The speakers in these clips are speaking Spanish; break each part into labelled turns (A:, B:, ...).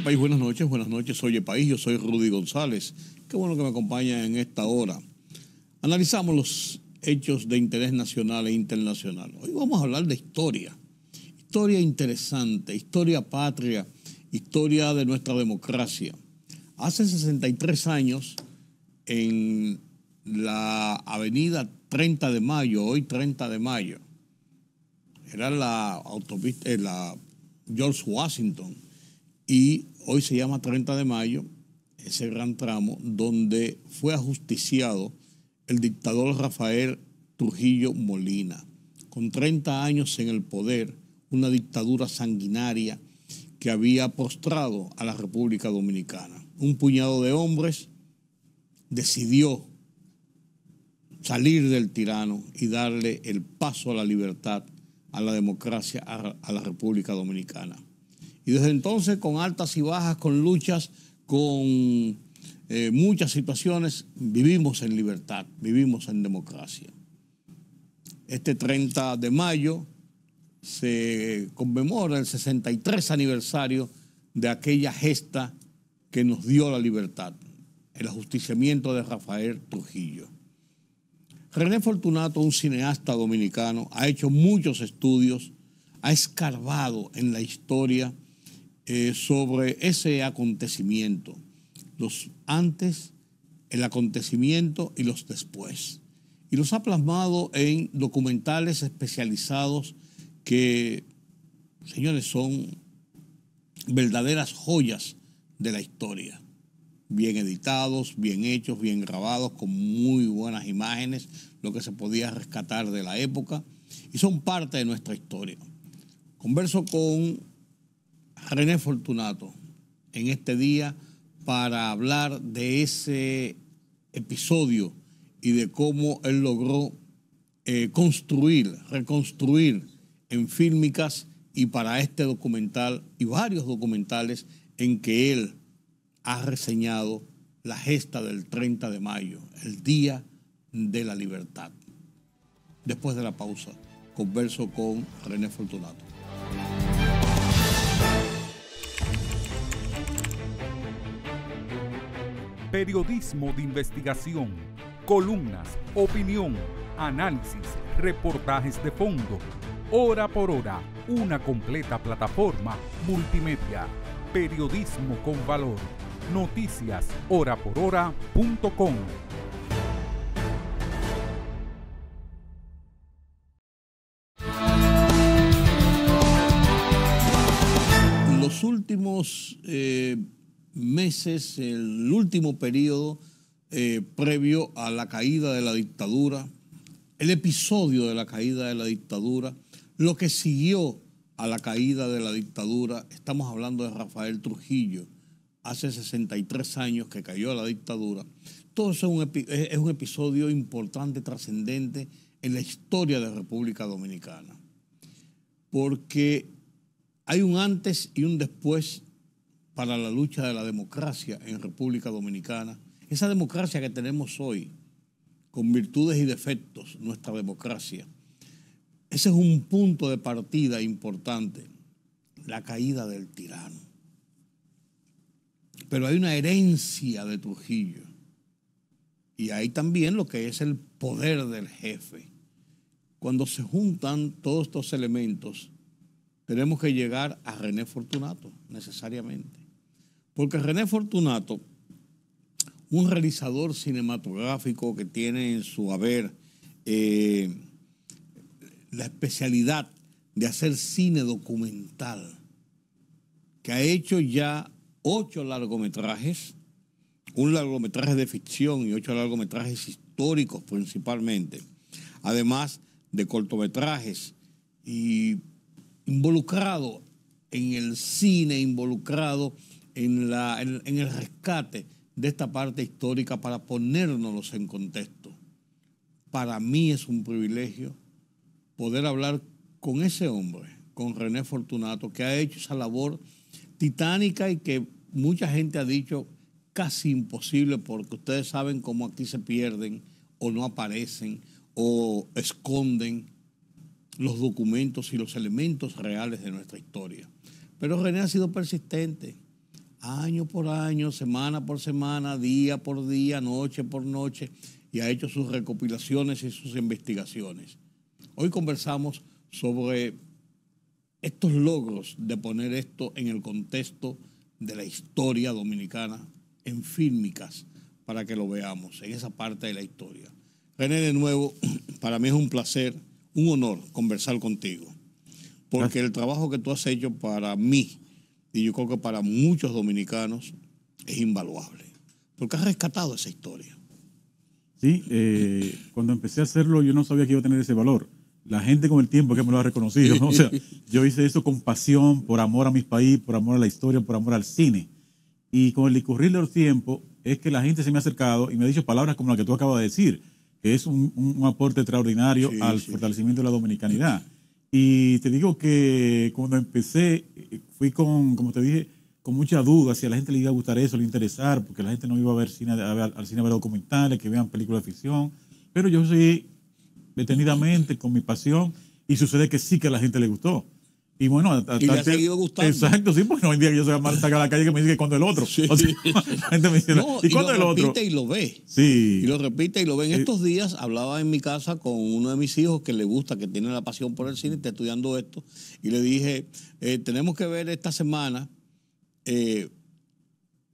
A: País, buenas noches, Oye País, yo soy Rudy González. Qué bueno que me acompaña en esta hora. Analizamos los hechos de interés nacional e internacional. Hoy vamos a hablar de historia. Historia interesante, historia patria, historia de nuestra democracia. Hace 63 años, en la avenida 30 de Mayo, hoy 30 de Mayo, era la autopista, la George Washington, y hoy se llama 30 de Mayo, ese gran tramo donde fue ajusticiado el dictador Rafael Trujillo Molina, con 30 años en el poder, una dictadura sanguinaria que había postrado a la República Dominicana. Un puñado de hombres decidió salir del tirano y darle el paso a la libertad, a la democracia, a la República Dominicana. Y desde entonces, con altas y bajas, con luchas, con muchas situaciones, vivimos en libertad, vivimos en democracia. Este 30 de mayo se conmemora el 63 aniversario de aquella gesta que nos dio la libertad, el ajusticiamiento de Rafael Trujillo. René Fortunato, un cineasta dominicano, ha hecho muchos estudios, ha escarbado en la historia sobre ese acontecimiento, los antes, el acontecimiento y los después. Y los ha plasmado en documentales especializados que, señores, son verdaderas joyas de la historia. Bien editados, bien hechos, bien grabados, con muy buenas imágenes, lo que se podía rescatar de la época, y son parte de nuestra historia. Converso con René Fortunato en este día para hablar de ese episodio y de cómo él logró reconstruir en fílmicas, y para este documental y varios documentales en que él ha reseñado la gesta del 30 de mayo, el Día de la Libertad. Después de la pausa, converso con René Fortunato.
B: Periodismo de investigación, columnas, opinión, análisis, reportajes de fondo. Hora por hora, una completa plataforma multimedia. Periodismo con valor. Noticias horaporhora.com.
A: Los últimos meses, el último periodo previo a la caída de la dictadura, el episodio de la caída de la dictadura, lo que siguió a la caída de la dictadura, estamos hablando de Rafael Trujillo, hace 63 años que cayó la dictadura. Todo eso es un episodio importante, trascendente en la historia de la República Dominicana, porque hay un antes y un después para la lucha de la democracia en República Dominicana. Esa democracia que tenemos hoy, con virtudes y defectos, nuestra democracia. Ese es un punto de partida importante, la caída del tirano. Pero hay una herencia de Trujillo. Y hay también lo que es el poder del jefe. Cuando se juntan todos estos elementos, tenemos que llegar a René Fortunato, necesariamente. Porque René Fortunato, un realizador cinematográfico que tiene en su haber la especialidad de hacer cine documental, que ha hecho ya 8 largometrajes, un largometraje de ficción y 8 largometrajes históricos principalmente, además de cortometrajes, y involucrado en el cine, involucrado en el rescate de esta parte histórica para ponérnoslos en contexto. Para mí es un privilegio poder hablar con ese hombre, con René Fortunato, que ha hecho esa labor titánica y que mucha gente ha dicho casi imposible, porque ustedes saben cómo aquí se pierden o no aparecen o esconden los documentos y los elementos reales de nuestra historia. Pero René ha sido persistente, año por año, semana por semana, día por día, noche por noche, y ha hecho sus recopilaciones y sus investigaciones. Hoy conversamos sobre estos logros de poner esto en el contexto de la historia dominicana en fílmicas, para que lo veamos en esa parte de la historia. René, de nuevo, para mí es un placer, un honor conversar contigo, porque el trabajo que tú has hecho para mí, y yo creo que para muchos dominicanos, es invaluable, porque has rescatado esa historia.
C: Sí, cuando empecé a hacerlo yo no sabía que iba a tener ese valor. La gente con el tiempo que me lo ha reconocido, ¿no? O sea, yo hice eso con pasión, por amor a mi país, por amor a la historia, por amor al cine. Y con el discurrir de los tiempos es que la gente se me ha acercado y me ha dicho palabras como la que tú acabas de decir, que es un aporte extraordinario al fortalecimiento de la dominicanidad. Y te digo que cuando empecé, fui con, como te dije, con mucha duda si a la gente le iba a gustar eso, le iba a interesar, porque la gente no iba a ver cine, al cine a ver documentales, que vean películas de ficción. Pero yo sí, detenidamente, con mi pasión, y sucede que sí que a la gente le gustó. Y bueno,
A: y le ha seguido gustando.
C: Exacto, sí, porque no hay día que yo salga a la calle que me diga que cuando el otro.
A: Sí.
C: O sea, la gente me dice,
A: no,
C: ¿y cuándo el otro?
A: Y lo repite y lo ve.
C: Sí.
A: Y lo repite y lo ve. En estos días hablaba en mi casa con uno de mis hijos que le gusta, que tiene la pasión por el cine, está estudiando esto, y le dije, tenemos que ver esta semana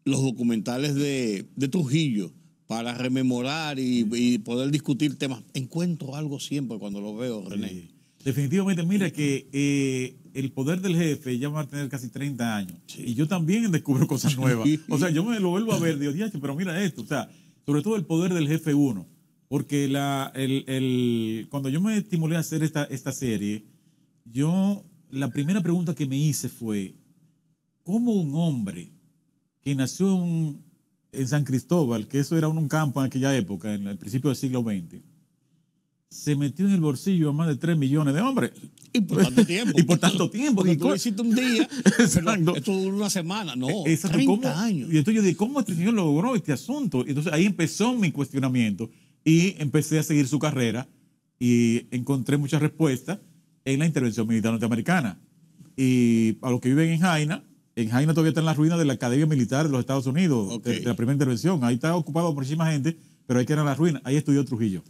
A: los documentales de Trujillo para rememorar y poder discutir temas. Encuentro algo siempre cuando lo veo, René.
C: Sí. Definitivamente, mira que El poder del jefe ya va a tener casi 30 años. Sí. Y yo también descubro cosas nuevas. O sea, yo me lo vuelvo a ver, digo, pero mira esto. O sea, sobre todo El poder del jefe 1. Porque cuando yo me estimulé a hacer esta serie, la primera pregunta que me hice fue, ¿cómo un hombre que nació en San Cristóbal, que eso era un campo en aquella época, en el principio del siglo XX, se metió en el bolsillo a más de 3 millones de hombres?
A: Y por tanto tiempo.
C: Y por tanto tiempo.
A: Porque tú lo hiciste un día, pero esto duró una semana. No,
C: exacto,
A: 30 años.
C: Y entonces yo dije, ¿cómo este señor logró este asunto? Y entonces ahí empezó mi cuestionamiento y empecé a seguir su carrera y encontré muchas respuestas en la intervención militar norteamericana. Y a los que viven en Jaina todavía está en las ruinas de la Academia Militar de los Estados Unidos,
A: okay,
C: de la primera intervención. Ahí está ocupado por muchísima gente, pero ahí quedan las ruinas. Ahí estudió Trujillo,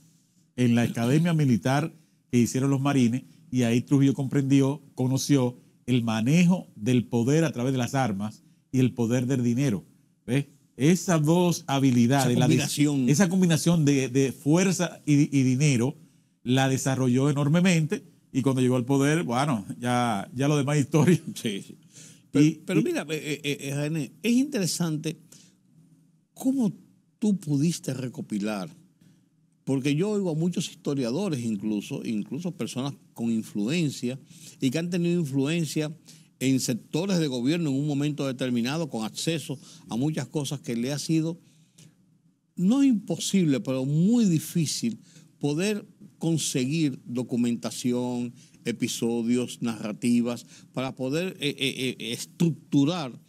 C: en la Academia Militar que hicieron los marines, y ahí Trujillo conoció el manejo del poder a través de las armas y el poder del dinero. ¿Ves? Esas dos habilidades, esa combinación de fuerza y dinero, la desarrolló enormemente, y cuando llegó al poder, bueno, ya lo demás es historia.
A: Sí, sí. Pero mira, René, es interesante cómo tú pudiste recopilar, porque yo oigo a muchos historiadores, incluso personas con influencia y que han tenido influencia en sectores de gobierno en un momento determinado, con acceso a muchas cosas, que le ha sido no imposible, pero muy difícil poder conseguir documentación, episodios, narrativas, para poder estructurar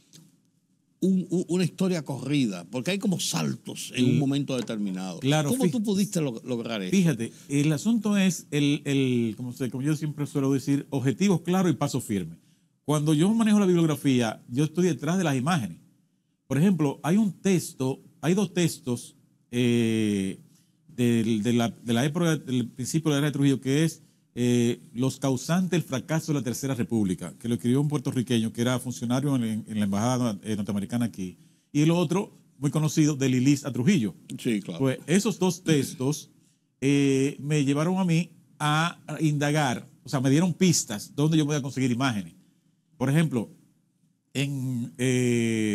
A: una historia corrida, porque hay como saltos en un momento determinado.
C: Claro,
A: ¿Cómo tú pudiste lograr eso?
C: Fíjate, el asunto es, como yo siempre suelo decir, objetivos claros y paso firme. Cuando yo manejo la bibliografía, yo estoy detrás de las imágenes. Por ejemplo, hay dos textos de la época del principio de la era de Trujillo, que es Los causantes del fracaso de la Tercera República, que lo escribió un puertorriqueño que era funcionario en la embajada norteamericana aquí. Y el otro, muy conocido, de Lilis a Trujillo.
A: Sí, claro.
C: Pues esos dos textos me llevaron a mí a indagar, o sea, me dieron pistas donde yo podía conseguir imágenes. Por ejemplo,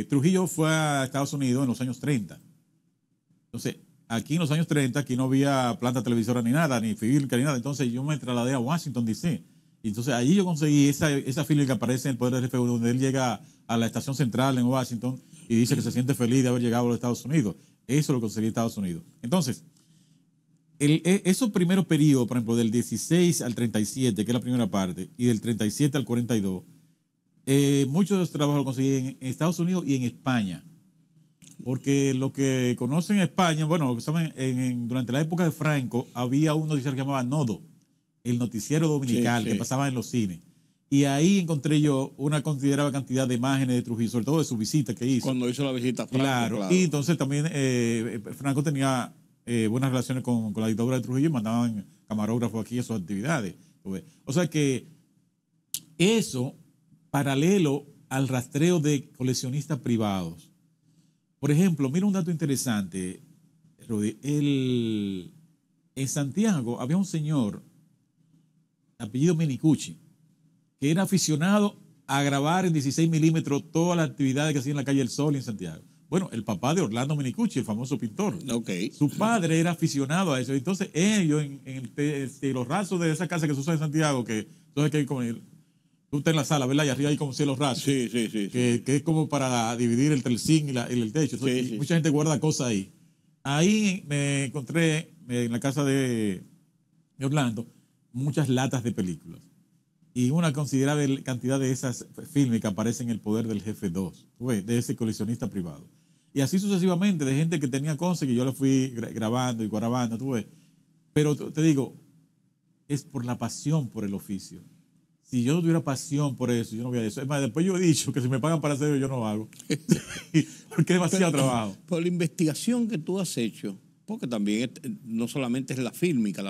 C: Trujillo fue a Estados Unidos en los años 30. Entonces, aquí en los años 30, aquí no había planta televisora ni nada, ni fílmica ni nada. Entonces yo me trasladé a Washington, D.C. Y entonces allí yo conseguí esa fílmica que aparece en El poder del jefe, donde él llega a la estación central en Washington y dice que se siente feliz de haber llegado a los Estados Unidos. Eso lo conseguí en Estados Unidos. Entonces, esos primeros periodos, por ejemplo, del 16 al 37, que es la primera parte, y del 37 al 42, muchos de los trabajos los conseguí en Estados Unidos y en España. Porque lo que conocen en España, bueno, saben, durante la época de Franco había un noticiero que llamaba Nodo, el noticiero dominical, que pasaba en los cines. Y ahí encontré yo una considerable cantidad de imágenes de Trujillo, sobre todo de su visita que hizo.
A: Cuando hizo la visita a Franco,
C: Claro. Y entonces también Franco tenía buenas relaciones con la dictadura de Trujillo y mandaban camarógrafos aquí a sus actividades. O sea que eso, paralelo al rastreo de coleccionistas privados. Por ejemplo, mira un dato interesante, Rudy. En Santiago había un señor, apellido Minicucci, que era aficionado a grabar en 16 milímetros todas las actividades que hacía en la calle El Sol y en Santiago. Bueno, el papá de Orlando Minicucci, el famoso pintor.
A: Okay.
C: Su padre era aficionado a eso. Entonces ellos, en los rasos de esa casa que se usa en Santiago, que entonces que hay como tú estás en la sala, ¿verdad? Y arriba hay como cielos rasos.
A: Sí.
C: Que es como para dividir entre el zinc y el techo. Entonces,
A: Sí.
C: Mucha gente guarda cosas ahí. Ahí me encontré en la casa de Orlando muchas latas de películas. Y una considerable cantidad de esas filmes que aparecen en el poder del jefe 2, de ese coleccionista privado. Y así sucesivamente, de gente que tenía cosas que yo le fui grabando y grabando, tú ves. Pero te digo, es por la pasión por el oficio. Si yo no tuviera pasión por eso, yo no hubiera eso. Es más, después yo he dicho que si me pagan para hacerlo, yo no lo hago. Porque es demasiado trabajo.
A: Por la investigación que tú has hecho, porque también no solamente es la fílmica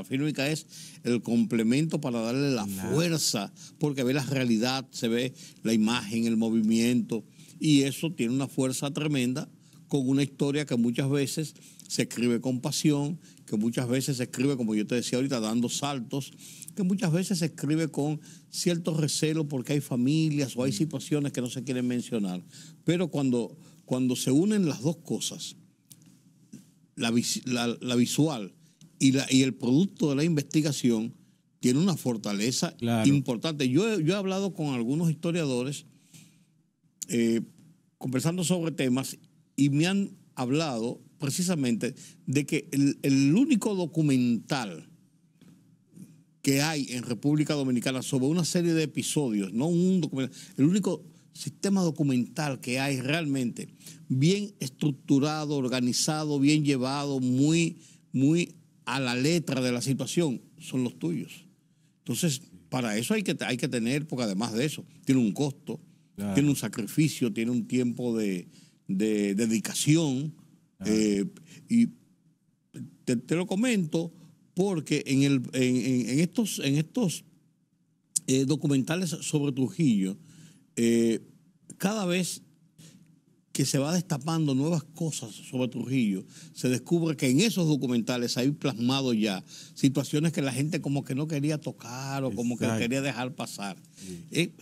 A: es el complemento para darle la fuerza, porque ve la realidad, se ve la imagen, el movimiento, y eso tiene una fuerza tremenda con una historia que muchas veces se escribe con pasión, que muchas veces se escribe, como yo te decía ahorita, dando saltos, que muchas veces se escribe con cierto recelo porque hay familias o hay situaciones que no se quieren mencionar. Pero cuando se unen las dos cosas, la visual y el producto de la investigación, tiene una fortaleza importante. Yo he hablado con algunos historiadores conversando sobre temas y me han hablado precisamente de que el único documental que hay en República Dominicana sobre una serie de episodios, no un documental, el único sistema documental que hay realmente bien estructurado, organizado, bien llevado, muy a la letra de la situación, son los tuyos. Entonces, para eso hay que tener, porque además de eso, tiene un costo, tiene un sacrificio, tiene un tiempo de dedicación. Y te lo comento porque en estos documentales sobre Trujillo, cada vez que se va destapando nuevas cosas sobre Trujillo, se descubre que en esos documentales hay plasmado ya situaciones que la gente como que no quería tocar o como que quería dejar pasar. Sí.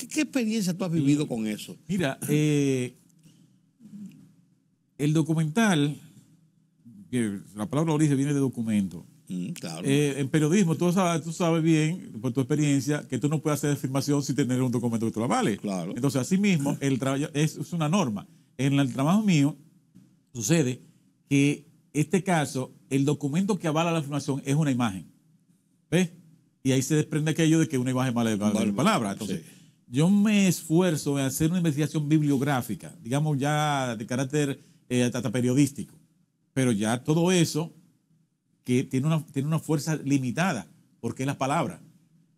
A: ¿Qué experiencia tú has vivido con eso?
C: Mira, el documental, que la palabra origen viene de documento.
A: Claro.
C: En periodismo, tú sabes bien, por tu experiencia, que tú no puedes hacer afirmación sin tener un documento que te lo avale.
A: Claro.
C: Entonces, así mismo, el trabajo es una norma. En el trabajo mío, sucede que este caso, el documento que avala la afirmación es una imagen. ¿Ves? Y ahí se desprende aquello de que una imagen vale palabra. Entonces, yo me esfuerzo en hacer una investigación bibliográfica, digamos ya de carácter hasta periodístico. Pero ya todo eso que tiene una fuerza limitada, porque es la palabra.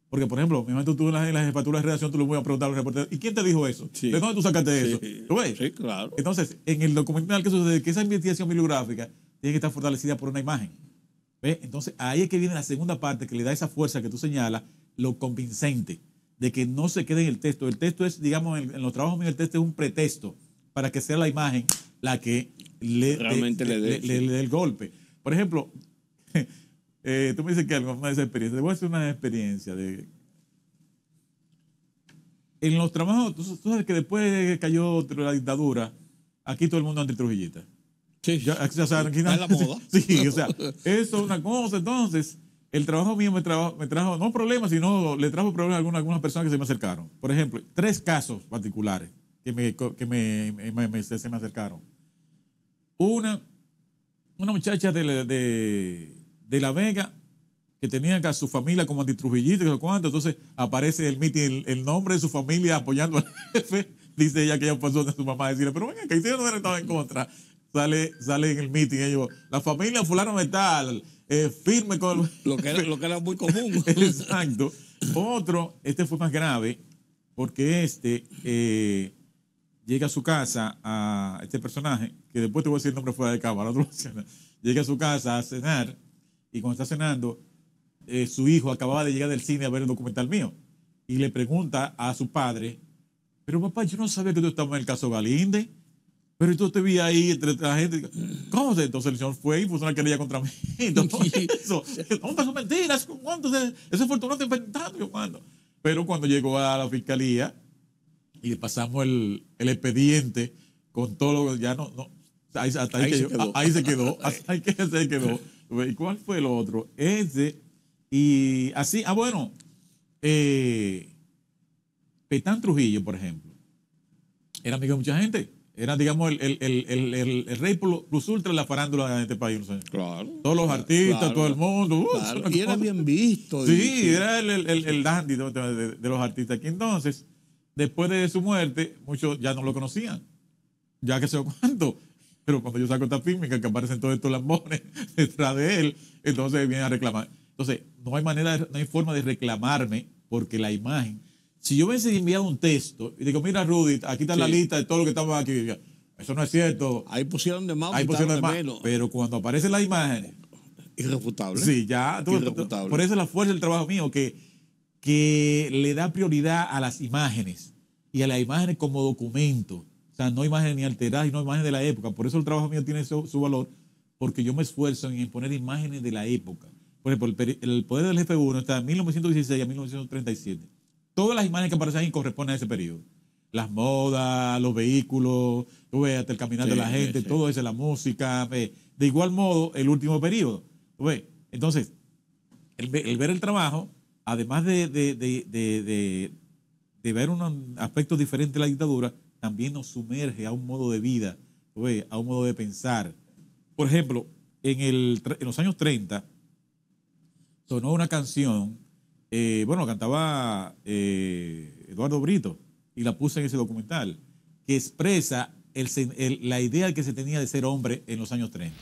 C: Porque, por ejemplo, mi momento tú en la jefatura de redacción, tú le voy a preguntar a los reporteros, ¿y quién te dijo eso?
A: Sí.
C: ¿De dónde tú sacaste eso? ¿Tú ves?
A: Sí, claro.
C: Entonces, en el documental, ¿qué sucede? Que esa investigación bibliográfica tiene que estar fortalecida por una imagen. ¿Ves? Entonces, ahí es que viene la segunda parte que le da esa fuerza que tú señalas, lo convincente, de que no se quede en el texto. El texto es, digamos, en los trabajos míos, el texto es un pretexto para que sea la imagen la que realmente le dé el golpe. Por ejemplo, tú me dices que alguna de esas experiencias. Te voy a hacer una experiencia de... En los trabajos, tú sabes que después de que cayó la dictadura, aquí todo el mundo antitrujillista.
A: Sí.
C: Aquí ya saben, aquí
A: es la moda.
C: Sí, o sea, eso es una cosa. Entonces, el trabajo mío me trajo no problemas, sino le trajo problemas a algunas personas que se me acercaron. Por ejemplo, 3 casos particulares que se me acercaron. Una muchacha de La Vega que tenía a su familia como antitrujillista y no sé cuánto, entonces aparece el mitin, el nombre de su familia apoyando al jefe, dice ella que ella pasó de su mamá a decirle, pero venga, que hicieron no estaba en contra. Sale en el mitin, ellos, la familia fulano de tal, firme con
A: lo que era muy común.
C: Exacto. Otro, este fue más grave, porque llega a su casa a este personaje, que después te voy a decir el nombre fuera de cámara, llega a su casa a cenar, y cuando está cenando, su hijo acababa de llegar del cine a ver el documental mío, y le pregunta a su padre, pero papá, yo no sabía que tú estabas en el caso Galinde, pero tú te vi ahí entre la gente. ¿Cómo se? Entonces el señor fue y puso una querella contra mí. Entonces, ¿dónde son mentiras? Eso fue Fortunato inventando. Pero cuando llegó a la fiscalía y le pasamos el expediente con todo lo que ya no ahí se quedó. Ahí se quedó. ¿Y cuál fue el otro? Y así, bueno, Petán Trujillo, por ejemplo, era amigo de mucha gente. Era, digamos, el rey plus ultra de la farándula en este país. No sé.
A: Claro.
C: Todos los artistas,
A: claro,
C: todo el mundo.
A: Claro. Y era bien visto.
C: Sí, era el dandy de los artistas. Aquí entonces, después de su muerte, muchos ya no lo conocían. Ya que sé cuánto. Pero cuando yo saco esta fílmica, que aparecen todos estos lambones detrás de él, entonces vienen a reclamar. Entonces, no hay forma de reclamarme, porque la imagen. Si yo hubiese enviado un texto y digo, mira, Rudy, aquí está la lista de todo lo que estamos aquí, eso no es cierto.
A: Ahí pusieron de más,
C: ahí pusieron de más.
A: Menos.
C: Pero cuando aparecen las imágenes.
A: Irrefutable.
C: Sí, ya.
A: Irrefutable.
C: Por eso es la fuerza del trabajo mío, que le da prioridad a las imágenes y a las imágenes como documento. O sea, no imágenes ni alteradas y no imágenes de la época. Por eso el trabajo mío tiene su valor, porque yo me esfuerzo en poner imágenes de la época. Por ejemplo, el poder del jefe 1 está de 1916 a 1937. Todas las imágenes que aparecen ahí corresponden a ese periodo. Las modas, los vehículos, tú ves, hasta el caminar de la gente, todo eso, la música. De igual modo, el último periodo. ¿Tú ves? Entonces, el ver el trabajo, además de ver un aspecto diferente de la dictadura, también nos sumerge a un modo de vida, ¿tú ves? A un modo de pensar. Por ejemplo, en los años 30, sonó una canción. Cantaba Eduardo Brito y la puse en ese documental, que expresa la idea que se tenía de ser hombre en los años 30.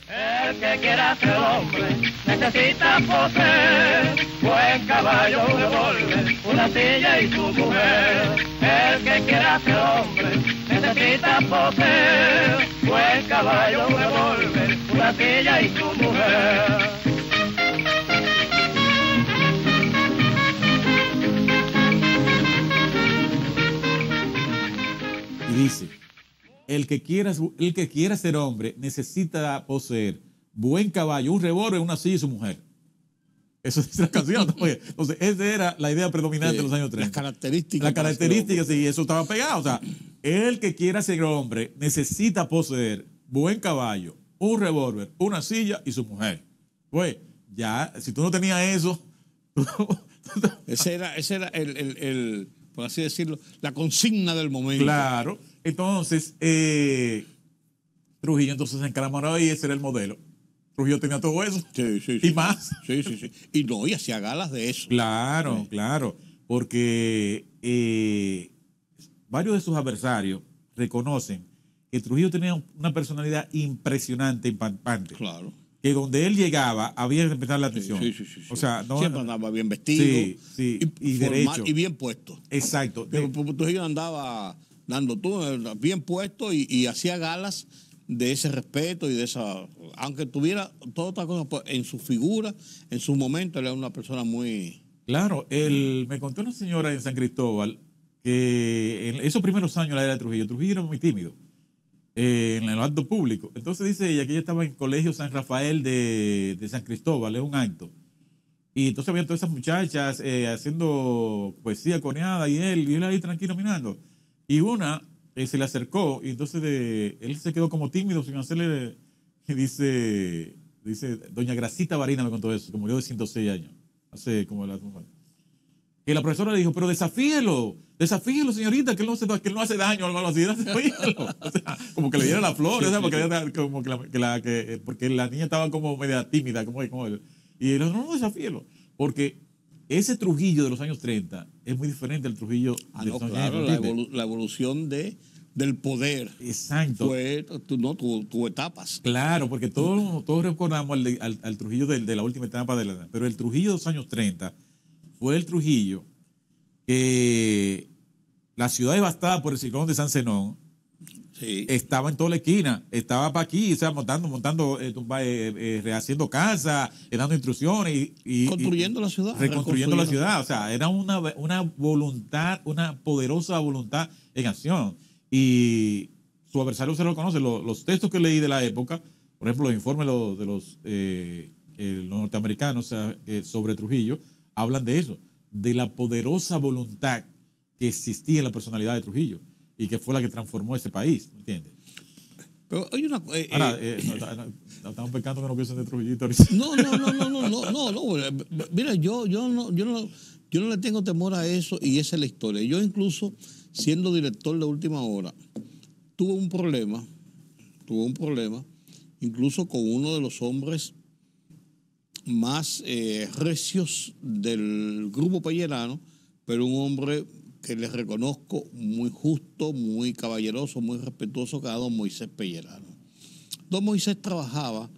D: El que quiera ser hombre necesita poseer buen caballo, un revólver, una silla y su mujer. El que quiera ser hombre necesita poseer buen caballo, un revólver, una silla y su mujer.
C: Y dice, el que quiera ser hombre necesita poseer buen caballo, un revólver, una silla y su mujer. Eso es la canción. Entonces, esa era la idea predominante de los años 30. Las características, sí, eso estaba pegado. O sea, el que quiera ser hombre necesita poseer buen caballo, un revólver, una silla y su mujer. Pues, ya, si tú no tenías eso...
A: ese era el por así decirlo, la consigna del momento.
C: Claro. Entonces, Trujillo entonces se encaramoró y ese era el modelo. Trujillo tenía todo eso.
A: Sí.
C: Y más.
A: Sí. Y hacía galas de eso.
C: Claro, claro. Porque varios de sus adversarios reconocen que Trujillo tenía una personalidad impresionante, impactante.
A: Claro.
C: Que donde él llegaba había que prestar la atención.
A: Sí.
C: O sea, no,
A: siempre andaba bien vestido.
C: Sí.
A: Y derecho. Y bien puesto.
C: Exacto.
A: Trujillo andaba dando todo bien puesto y hacía galas de ese respeto y de esa... Aunque tuviera toda otra cosa, pues, en su figura, en su momento, él era una persona muy...
C: Claro, me contó una señora en San Cristóbal que en esos primeros años la era de Trujillo era muy tímido en el acto público. Entonces dice ella que ella estaba en el Colegio San Rafael de San Cristóbal, en un acto. Y entonces había todas esas muchachas haciendo poesía coreada y él ahí tranquilo mirando. Y una se le acercó y entonces él se quedó como tímido sin hacerle... Y dice doña Gracita Varina me contó eso, como yo de 106 años. Hace como que la profesora le dijo, pero desafíelo, señorita, que él no hace daño o algo así, desafíelo. O sea, como que le diera la flor, porque la niña estaba como media tímida, como él. Y él dijo, no, desafíelo. Porque ese Trujillo de los años 30 es muy diferente al Trujillo de los años 30.
A: La evolución de del poder.
C: Exacto.
A: Fue, tuvo etapas.
C: Claro, porque todos recordamos al Trujillo de la última etapa pero el Trujillo de los años 30 fue el Trujillo que la ciudad devastada por el ciclón de San Zenón.
A: Sí.
C: Estaba en toda la esquina, estaba para aquí, o sea, montando, rehaciendo casas, dando instrucciones y
A: construyendo la ciudad.
C: Reconstruyendo la ciudad. O sea, era una voluntad, una poderosa voluntad en acción. Y su adversario se lo conoce. Los textos que leí de la época, por ejemplo, los informes de los norteamericanos sobre Trujillo, hablan de eso, de la poderosa voluntad que existía en la personalidad de Trujillo y que fue la que transformó ese país, ¿entiendes?
A: Pero hay una...
C: Ahora, estamos pecando que no piensen de Trujillito.
A: No. Mira, yo no le tengo temor a eso y esa es la historia. Yo incluso, siendo director de Última Hora, tuve un problema, incluso con uno de los hombres más recios del grupo pellerano, pero un hombre que les reconozco muy justo, muy caballeroso, muy respetuoso, que era don Moisés Pellerano. Don Moisés trabajaba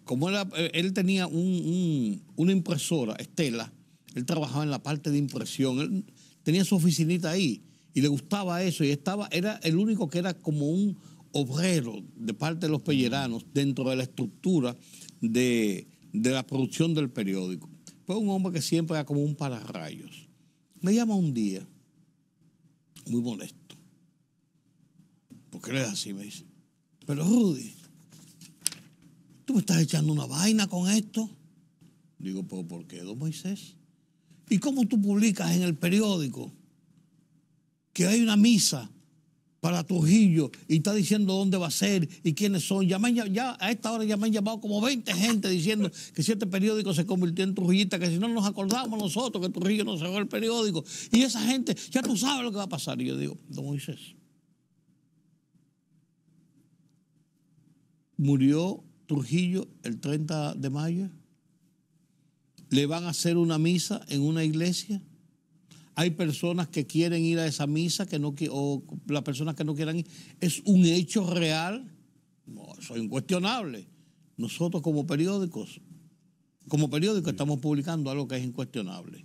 A: como él tenía una impresora, Estela, él trabajaba en la parte de impresión, él tenía su oficinita ahí y le gustaba eso y era el único que era como un obrero de parte de los pelleranos dentro de la estructura de la producción del periódico. Fue un hombre que siempre era como un pararrayos. Me llama un día, muy molesto. ¿Por qué le das así? Me dice, pero Rudy, ¿tú me estás echando una vaina con esto? Digo, ¿pero por qué, don Moisés? ¿Y cómo tú publicas en el periódico que hay una misa para Trujillo y está diciendo dónde va a ser y quiénes son? Ya a esta hora ya me han llamado como 20 gente diciendo que si este periódico se convirtió en trujillista, que si no nos acordamos nosotros que Trujillo no cerró el periódico. Y esa gente, ya tú sabes lo que va a pasar. Y yo digo, don Moisés, murió Trujillo el 30 de mayo. Le van a hacer una misa en una iglesia. Hay personas que quieren ir a esa misa o las personas que no quieran ir. ¿Es un hecho real? No, eso es incuestionable. Nosotros como periódico estamos publicando algo que es incuestionable.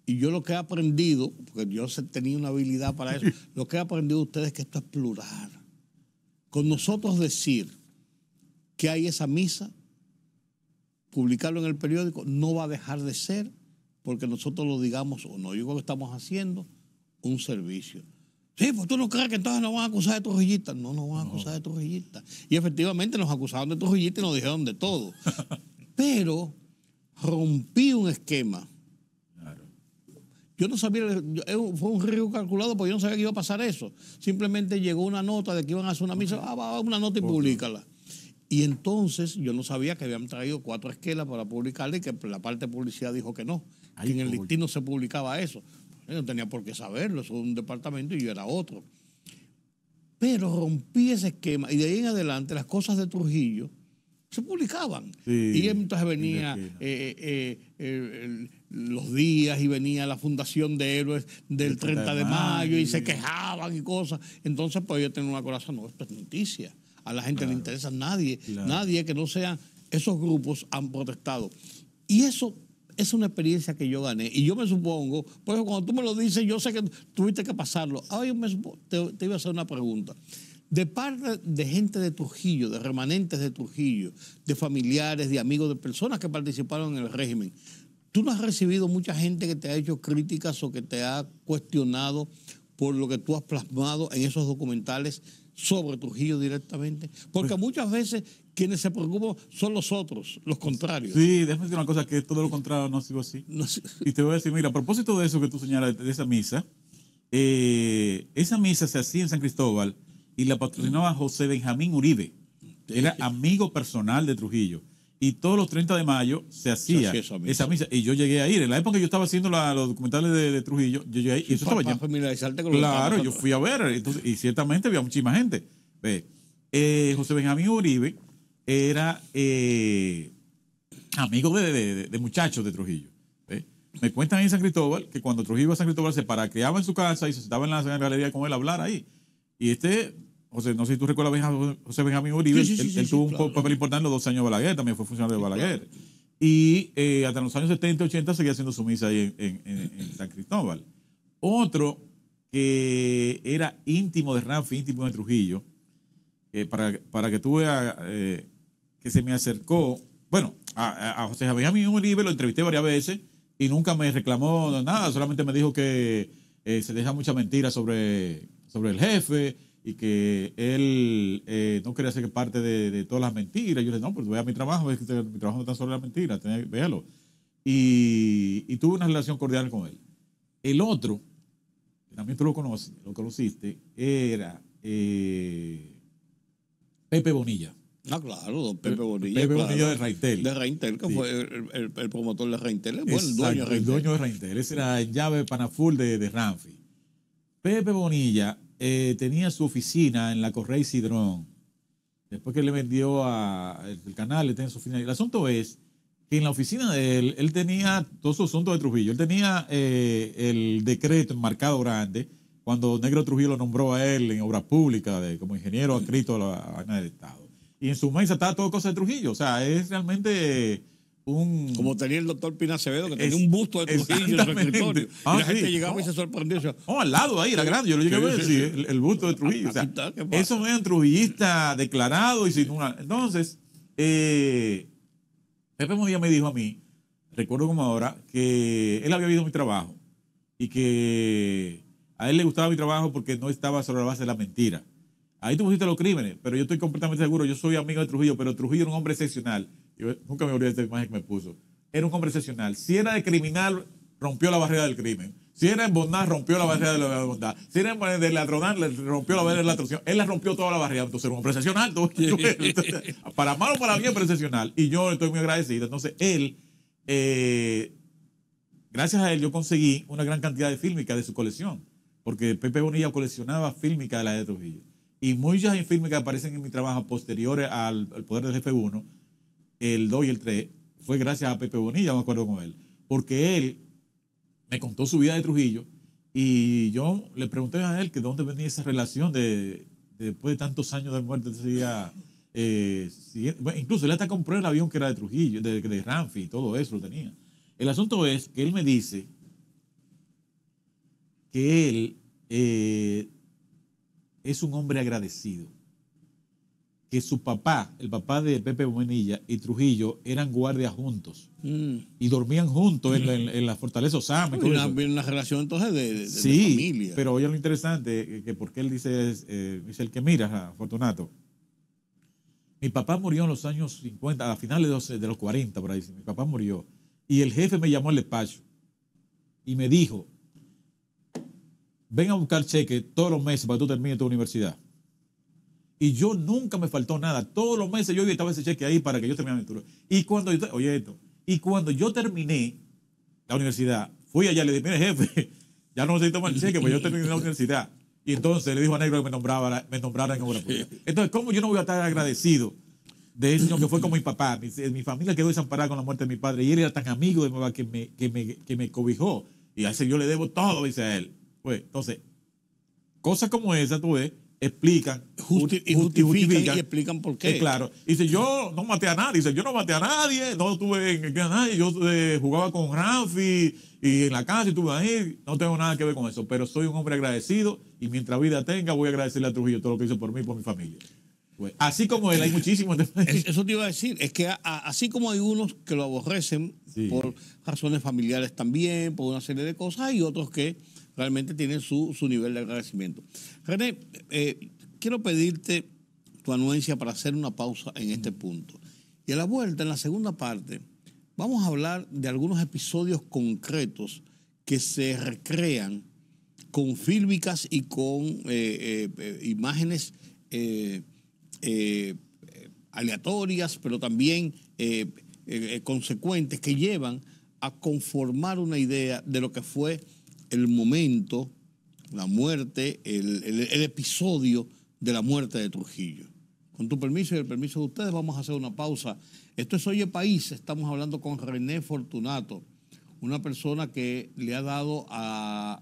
A: Y yo lo que he aprendido, porque yo tenía una habilidad para eso, lo que he aprendido de ustedes es que esto es plural. Con nosotros decir que hay esa misa, publicarlo en el periódico, no va a dejar de ser, porque nosotros lo digamos o no. Yo creo que estamos haciendo un servicio. Sí, pues tú no crees que entonces nos van a acusar de trujillistas. No nos van a acusar de trujillistas. Y efectivamente nos acusaron de trujillistas y nos dijeron de todo. Pero rompí un esquema. Claro. Yo no sabía, fue un riesgo calculado porque yo no sabía que iba a pasar eso. Simplemente llegó una nota de que iban a hacer una misa, va una nota y públicala. Y entonces yo no sabía que habían traído 4 esquelas para publicarla y que la parte de publicidad dijo que no. Que en el listín no se publicaba eso. Yo no tenía por qué saberlo, eso es un departamento y yo era otro. Pero rompí ese esquema y de ahí en adelante las cosas de Trujillo se publicaban. Sí, y entonces venía los días y venía la Fundación de Héroes del 30 de mayo y se quejaban y cosas. Entonces pues yo tenía una corazón, no, esto es noticia. A la gente le interesa, nadie que no sean esos grupos han protestado. Y eso es una experiencia que yo gané. Y yo me supongo, porque cuando tú me lo dices, yo sé que tuviste que pasarlo. Ahora te iba a hacer una pregunta. De parte de gente de Trujillo, de remanentes de Trujillo, de familiares, de amigos, de personas que participaron en el régimen, ¿tú no has recibido mucha gente que te ha hecho críticas o que te ha cuestionado por lo que tú has plasmado en esos documentales sobre Trujillo directamente? Porque pues, muchas veces quienes se preocupan son los otros, los contrarios.
C: Sí, déjame decir una cosa, que todo lo contrario no ha sido así. No, sí. Y te voy a decir, mira, a propósito de eso que tú señalas, de esa misa se hacía en San Cristóbal y la patrocinaba José Benjamín Uribe. Era amigo personal de Trujillo. Y todos los 30 de mayo se hacía esa misa. Y yo llegué a ir. En la época que yo estaba haciendo los documentales de Trujillo, yo llegué a ir. Y eso estaba ya. Claro, yo fui a ver. Entonces, y ciertamente había muchísima gente. José Benjamín Uribe era amigo de muchachos de Trujillo. me cuentan ahí en San Cristóbal que cuando Trujillo iba a San Cristóbal se paraqueaba en su casa y se sentaba en la galería con él a hablar ahí. Y José, no sé si tú recuerdas a José Benjamín Uribe, él tuvo un papel importante en los 2 años de Balaguer, también fue funcionario de Balaguer. Claro. Y hasta los años 70, 80 seguía haciendo su misa ahí en San Cristóbal. Otro que era íntimo de Ramfi, íntimo de Trujillo, para que tú veas que se me acercó, bueno, a José Benjamín Uribe lo entrevisté varias veces y nunca me reclamó nada, solamente me dijo que se deja mucha mentira sobre el jefe y que él no quería ser parte de todas las mentiras. Yo le dije, no, pues vea mi trabajo, es que mi trabajo no está sobre las mentiras, véalo. Y tuve una relación cordial con él. El otro, que también tú lo conociste, era Pepe Bonilla.
A: Ah, claro, don Pepe Bonilla.
C: Pepe
A: claro.
C: Bonilla de Reintel.
A: De Reintel, que sí. Fue el promotor de Reintel. Bueno,
C: exacto, el dueño de Reintel. Ese era el llave Panaful de Ramfi. Pepe Bonilla tenía su oficina en la Correa y Cidrón. Después que le vendió el canal, él tenía su oficina. El asunto es que en la oficina de él tenía todos sus asuntos de Trujillo. Él tenía el decreto enmarcado grande cuando Negro Trujillo lo nombró a él en obras públicas como ingeniero adscrito a la vaina del Estado. Y en su mesa estaba todo cosa de Trujillo. O sea, es realmente
A: como tenía el doctor Pina Acevedo, que tenía un busto de Trujillo en su escritorio. Y la gente llegaba y se sorprendió.
C: Al lado ahí, era grande. Yo lo llegué a ver, sí, el busto de Trujillo. O sea, esos eran trujillistas declarados y sin una... Entonces, Pepe Bonilla me dijo a mí, recuerdo como ahora, que él había visto mi trabajo y que a él le gustaba mi trabajo porque no estaba sobre la base de la mentira. Ahí tú pusiste los crímenes, pero yo estoy completamente seguro, yo soy amigo de Trujillo, pero Trujillo era un hombre excepcional. Yo nunca me olvidé de esta imagen que me puso. Era un hombre excepcional. Si era de criminal, rompió la barrera del crimen. Si era en bondad, rompió la barrera de la bondad. Si era de ladronar, le rompió la barrera de la ladronación. Él la rompió toda la barrera. Entonces era un hombre excepcional. Para mal o para bien, pero excepcional. Y yo estoy muy agradecido. Entonces él, gracias a él, yo conseguí una gran cantidad de fílmicas de su colección. Porque Pepe Bonilla coleccionaba fílmicas de la de Trujillo. Y muchas fílmicas aparecen en mi trabajo posteriores al Poder del Jefe 1, el 2 y el 3, fue gracias a Pepe Bonilla, me acuerdo con él. Porque él me contó su vida de Trujillo y yo le pregunté a él que dónde venía esa relación después de tantos años de muerte. Bueno, incluso él hasta compró el avión que era de Trujillo, de Ramfi, y todo eso lo tenía. El asunto es que él me dice que él es un hombre agradecido. Que su papá, el papá de Pepe Bonilla y Trujillo, eran guardias juntos. Y dormían juntos en la Fortaleza Osama.
A: Una relación entonces de familia.
C: Pero oye lo interesante, que porque él dice el que mira, Fortunato. Mi papá murió en los años 50, a finales de los 40, por ahí. Mi papá murió. Y el jefe me llamó al despacho y me dijo, ven a buscar cheque todos los meses para que tú termines tu universidad. Y yo nunca me faltó nada. Todos los meses yo estaba ese cheque ahí para que yo terminara mi estudio. Y cuando yo terminé la universidad, fui allá y le dije, mire jefe, ya no necesito más el cheque, pues yo terminé la universidad. Y entonces le dijo a Negro que me nombrara en obra pública. Entonces, ¿cómo yo no voy a estar agradecido de ese señor que fue como mi papá? Mi familia quedó desamparada con la muerte de mi padre y él era tan amigo de mi papá que me cobijó. Y a ese yo le debo todo, dice a él. Pues, entonces, cosas como esas, tú ves, explican,
A: justifican y explican por qué.
C: Claro. Dice, yo no maté a nadie. Dice, yo no maté a nadie, no tuve a nadie. Yo jugaba con Ramfi y en la casa estuve ahí. No tengo nada que ver con eso, pero soy un hombre agradecido y mientras vida tenga voy a agradecerle a Trujillo todo lo que hizo por mí y por mi familia. Pues, así como él, hay muchísimos.
A: Eso te iba a decir. Es que así como hay unos que lo aborrecen por razones familiares también, por una serie de cosas, hay otros que realmente tienen su nivel de agradecimiento. René, quiero pedirte tu anuencia para hacer una pausa en este punto. Y a la vuelta, en la segunda parte, vamos a hablar de algunos episodios concretos que se recrean con fílmicas y con imágenes aleatorias, pero también consecuentes, que llevan a conformar una idea de lo que fue el momento, la muerte, el episodio de la muerte de Trujillo. Con tu permiso y el permiso de ustedes, vamos a hacer una pausa. Esto es Oye País, estamos hablando con René Fortunato, una persona que le ha dado a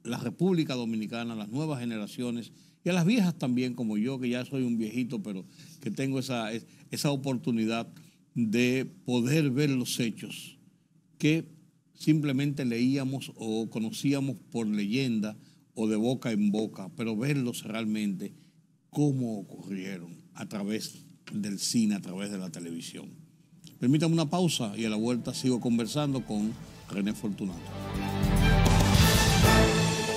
A: la República Dominicana, a las nuevas generaciones y a las viejas también, como yo, que ya soy un viejito, pero que tengo esa oportunidad de poder ver los hechos que simplemente leíamos o conocíamos por leyenda o de boca en boca, pero verlos realmente cómo ocurrieron a través del cine, a través de la televisión. Permítame una pausa y a la vuelta sigo conversando con René Fortunato.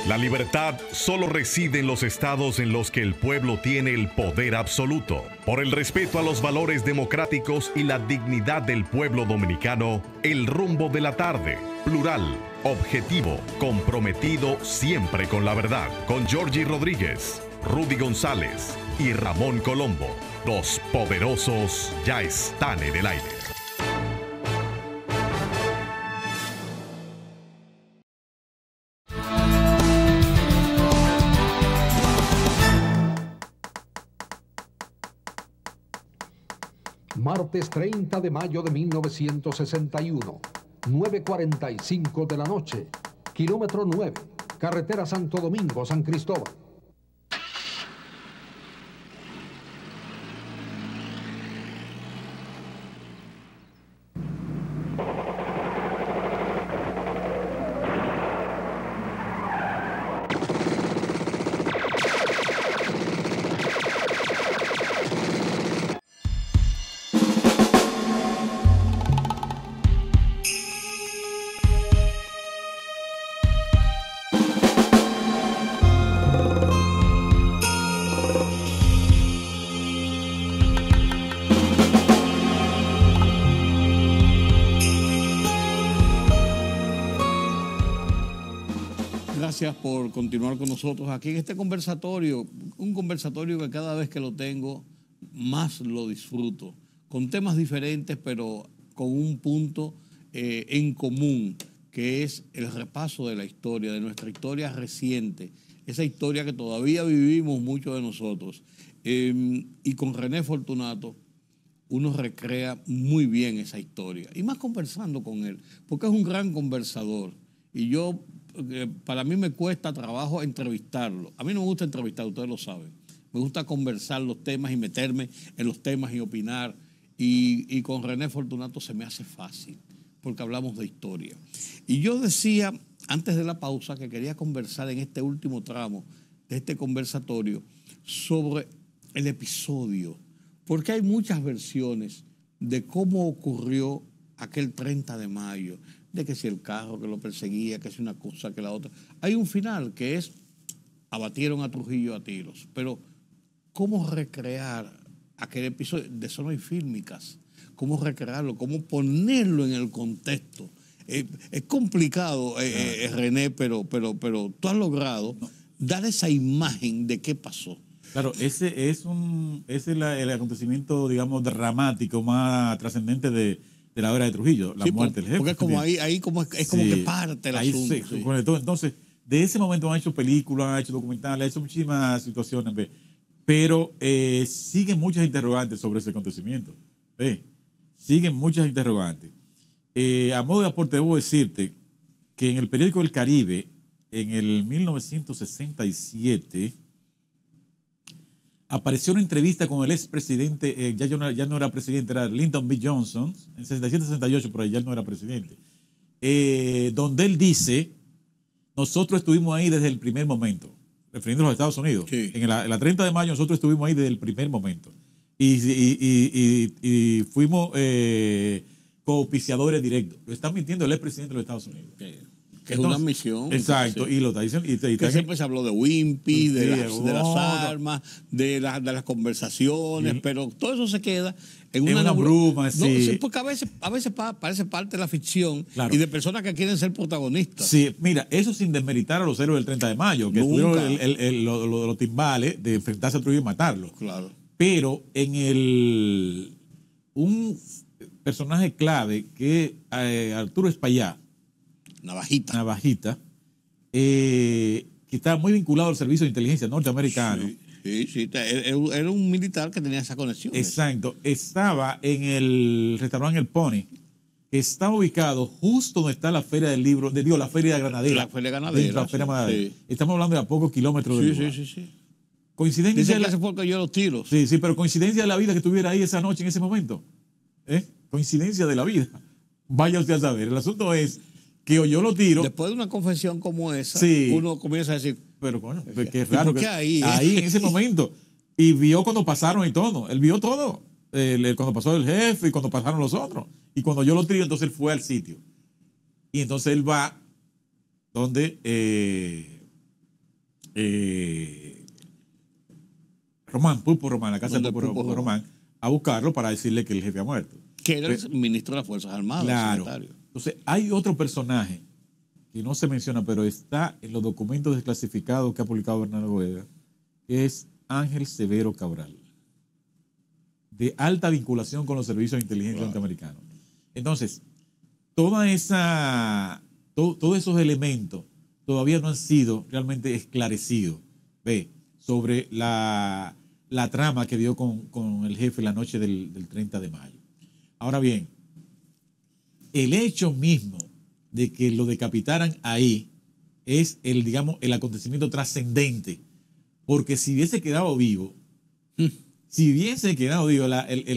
E: La libertad solo reside en los estados en los que el pueblo tiene el poder absoluto. Por el respeto a los valores democráticos y la dignidad del pueblo dominicano, El Rumbo de la Tarde, plural, objetivo, comprometido siempre con la verdad. Con Georgie Rodríguez, Rudy González y Ramón Colombo. Los poderosos ya están en el aire.
F: Martes 30 de mayo de 1961, 9:45 de la noche, kilómetro 9, carretera Santo Domingo-San Cristóbal.
A: Gracias por continuar con nosotros aquí en este conversatorio, un conversatorio que cada vez que lo tengo más lo disfruto, con temas diferentes pero con un punto en común, que es el repaso de la historia, de nuestra historia reciente, esa historia que todavía vivimos muchos de nosotros. Y con René Fortunato uno recrea muy bien esa historia, y más conversando con él, porque es un gran conversador. Y yo, para mí me cuesta trabajo entrevistarlo. A mí no me gusta entrevistar, ustedes lo saben. Me gusta conversar los temas y meterme en los temas y opinar. Y con René Fortunato se me hace fácil, porque hablamos de historia. Y yo decía, antes de la pausa, que quería conversar en este último tramo de este conversatorio sobre el episodio, porque hay muchas versiones de cómo ocurrió aquel 30 de mayo, de que si el carro que lo perseguía, que si una cosa, que la otra. Hay un final que es, abatieron a Trujillo a tiros, pero ¿cómo recrear aquel episodio? De eso no hay fílmicas. ¿Cómo recrearlo? ¿Cómo ponerlo en el contexto? Es complicado, René, pero tú has logrado dar esa imagen de qué pasó.
C: Claro, ese es el acontecimiento, digamos, dramático más trascendente de la obra de Trujillo, la muerte del jefe.
A: Porque es como ahí como es como que parte el asunto. Sí.
C: Entonces, de ese momento han hecho películas, han hecho documentales, han hecho muchísimas situaciones, pero siguen muchas interrogantes sobre ese acontecimiento. Siguen muchas interrogantes. A modo de aporte, debo decirte que en el periódico El Caribe, en el 1967, apareció una entrevista con el expresidente, ya no era presidente, era Lyndon B. Johnson, en 67-68, por ahí ya no era presidente, donde él dice, nosotros estuvimos ahí desde el primer momento, refiriéndonos a los Estados Unidos. Sí. En la 30 de mayo nosotros estuvimos ahí desde el primer momento. Y fuimos coauspiciadores directos. Lo está mintiendo el expresidente de los Estados Unidos.
A: Sí. Que entonces, es una misión.
C: Exacto, sí. Y lo está diciendo.
A: Que siempre se habló de Wimpy, de las armas, de las conversaciones, pero todo eso se queda en una
C: bruma.
A: Sí. Porque a veces parece parte de la ficción, claro, y de personas que quieren ser protagonistas.
C: Sí, mira, eso sin desmeritar a los héroes del 30 de mayo, que tuvieron los timbales de enfrentarse a Trujillo y matarlo.
A: Claro.
C: Pero en un personaje clave que es Arturo Espaillá, Navajita, que estaba muy vinculado al servicio de inteligencia norteamericano.
A: Sí, era un militar que tenía esa conexión.
C: Exacto. Estaba en el restaurante El Pony que está ubicado justo donde está la Feria del Libro, la Feria Ganadera.
A: La Feria Ganadera.
C: La Feria Ganadera.
A: Sí.
C: Estamos hablando de a pocos kilómetros del lugar.
A: Sí.
C: Coincidencia
A: Dice
C: de
A: que
C: la...
A: ese fue el que yo los tiros.
C: Sí, pero coincidencia de la vida que estuviera ahí esa noche, en ese momento. Coincidencia de la vida. Vaya usted a saber. El asunto es que oyó los tiros.
A: Después de una confesión como esa,
C: Sí.
A: uno comienza a decir,
C: Pero coño, qué raro
A: ¿por qué
C: que
A: ahí?
C: ahí en ese momento. Y vio cuando pasaron y todo. Él vio todo. Cuando pasó el jefe y cuando pasaron los otros. Y cuando yo lo tiré, entonces él fue al sitio. Y entonces él va donde Pulpo Román, la casa de Pulpo Román, a buscarlo para decirle que el jefe ha muerto.
A: que era el ministro de las Fuerzas Armadas.
C: Claro.
A: Secretario.
C: Entonces, hay otro personaje que no se menciona, pero está en los documentos desclasificados que ha publicado Bernardo Vega, que es Ángel Severo Cabral, de alta vinculación con los servicios de inteligencia norteamericanos. Entonces, todos esos elementos todavía no han sido realmente esclarecidos sobre la trama que dio con el jefe la noche del 30 de mayo. Ahora bien, el hecho mismo de que lo decapitaran ahí es el acontecimiento trascendente, porque si hubiese quedado vivo, el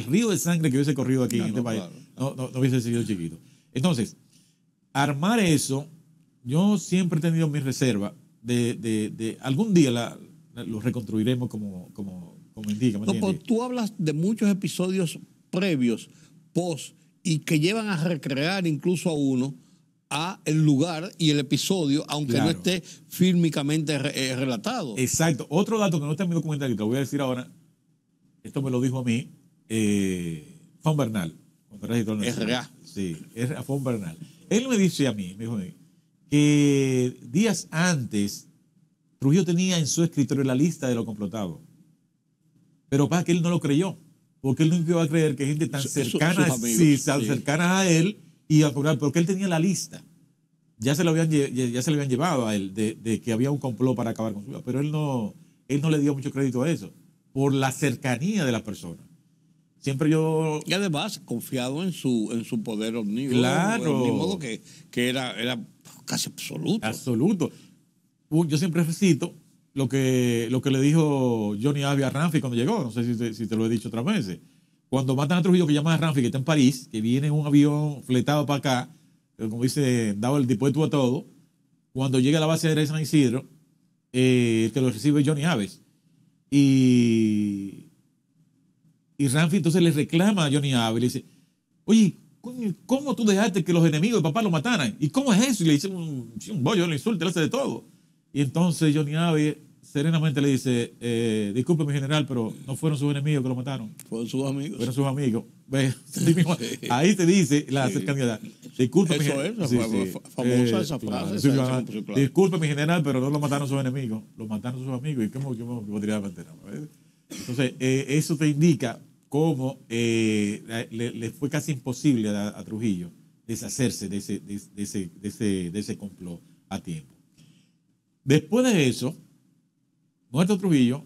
C: río de sangre que hubiese corrido aquí en este país, claro, no hubiese sido chiquito. Entonces, armar eso, yo siempre he tenido mi reserva de algún día lo reconstruiremos como indica.
A: No, pues tú hablas de muchos episodios previos, post, y que llevan a recrear incluso a uno a el lugar y el episodio, aunque
C: claro,
A: no esté fílmicamente relatado.
C: Exacto. Otro dato que no está en mi documental y te lo voy a decir ahora, esto me lo dijo a mí Fon Bernal.
A: R.A.
C: Sí, Fon Bernal. Él me dijo a mí que días antes Trujillo tenía en su escritorio la lista de los complotados. Pero pasa que él no lo creyó, porque él nunca iba a creer que gente tan cercana, cercana a él iba a cobrar, porque él tenía la lista. Ya se le habían llevado a él de que había un complot para acabar con su vida, pero él no le dio mucho crédito a eso, por la cercanía de las personas. Siempre yo...
A: Y además, confiado en su poder omnívoro.
C: Claro.
A: De modo que era casi absoluto.
C: Absoluto. Yo siempre recito lo que le dijo Johnny Abe a Ramfi cuando llegó. No sé si te lo he dicho otras veces. Cuando matan a Trujillo, que llaman a Ramfi, que está en París, que viene en un avión fletado para acá, como dice, dado el dispuesto a todo, cuando llega a la base aérea de San Isidro, que lo recibe Johnny Abe. Y Ramfi entonces le reclama a Johnny Abe, le dice, oye, ¿cómo tú dejaste que los enemigos de papá lo mataran? ¿Y cómo es eso? Y le dice un bollo, le insulta, le hace de todo. Y entonces Johnny Abe serenamente le dice, disculpe mi general, pero no fueron sus enemigos que lo mataron.
A: Fueron sus amigos.
C: Fueron sus amigos. Ahí te dice la cercanía. Disculpe mi general.
A: Famosa esa frase.
C: Claro. Disculpe mi general, pero no lo mataron sus enemigos. Lo mataron sus amigos. ¿Y cómo podría mantener? Entonces, eso te indica cómo le fue casi imposible a Trujillo deshacerse de ese complot a tiempo. Después de eso, muerto Trujillo,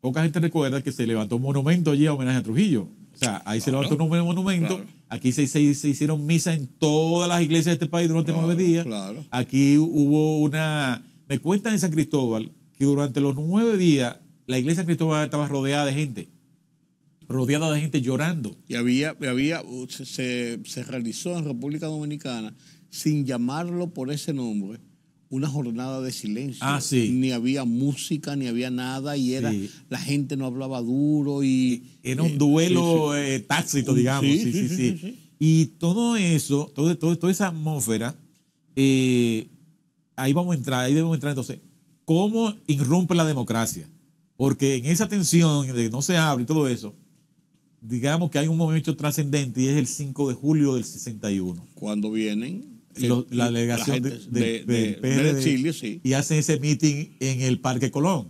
C: poca gente recuerda que se levantó un monumento allí a homenaje a Trujillo. O sea, ahí se levantó un monumento. Claro. Aquí se hicieron misas en todas las iglesias de este país durante 9 días.
A: Claro.
C: Aquí hubo me cuentan en San Cristóbal que durante los 9 días la iglesia de San Cristóbal estaba rodeada de gente llorando. Y
A: se realizó en República Dominicana, sin llamarlo por ese nombre, una jornada de silencio.
C: Sí.
A: Ni había música, ni había nada, y la gente no hablaba duro y...
C: Era un duelo tácito, digamos. Sí. Y todo eso, toda esa atmósfera, ahí debemos entrar entonces, ¿cómo irrumpe la democracia? Porque en esa tensión de que no se hable y todo eso, digamos que hay un momento trascendente y es el 5 de julio del 61.
A: Cuando vienen...
C: la delegación del PRD
A: Chile, sí,
C: y hacen ese meeting en el Parque Colón.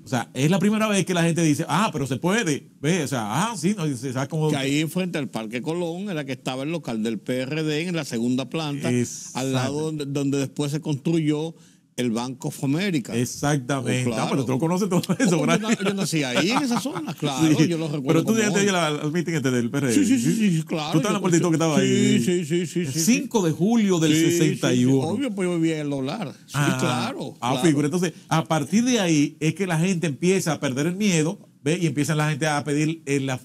C: O sea, es la primera vez que la gente dice, pero se puede. ¿Ve? O sea, sí, no, ¿sabes cómo?
A: Que ahí frente al Parque Colón era que estaba el local del PRD en la segunda planta, al lado donde después se construyó el Bank of America.
C: Exactamente.
A: Oh, claro.
C: Pero tú lo conoces todo eso,
A: Oh,
C: ¿verdad?
A: yo nací ahí, en esa zona, claro,
C: Sí.
A: yo lo recuerdo.
C: Pero tú
A: como
C: llegaste
A: hoy.
C: ahí al meeting del PRD.
A: Sí, claro.
C: Tú estabas en la puertito que estaba
A: sí,
C: ahí.
A: Sí.
C: 5 de julio del 61.
A: Obvio, pues yo vivía en el dólar. Sí, claro.
C: Figura. Entonces, a partir de ahí es que la gente empieza a perder el miedo, ¿ve? Y empieza la gente a pedir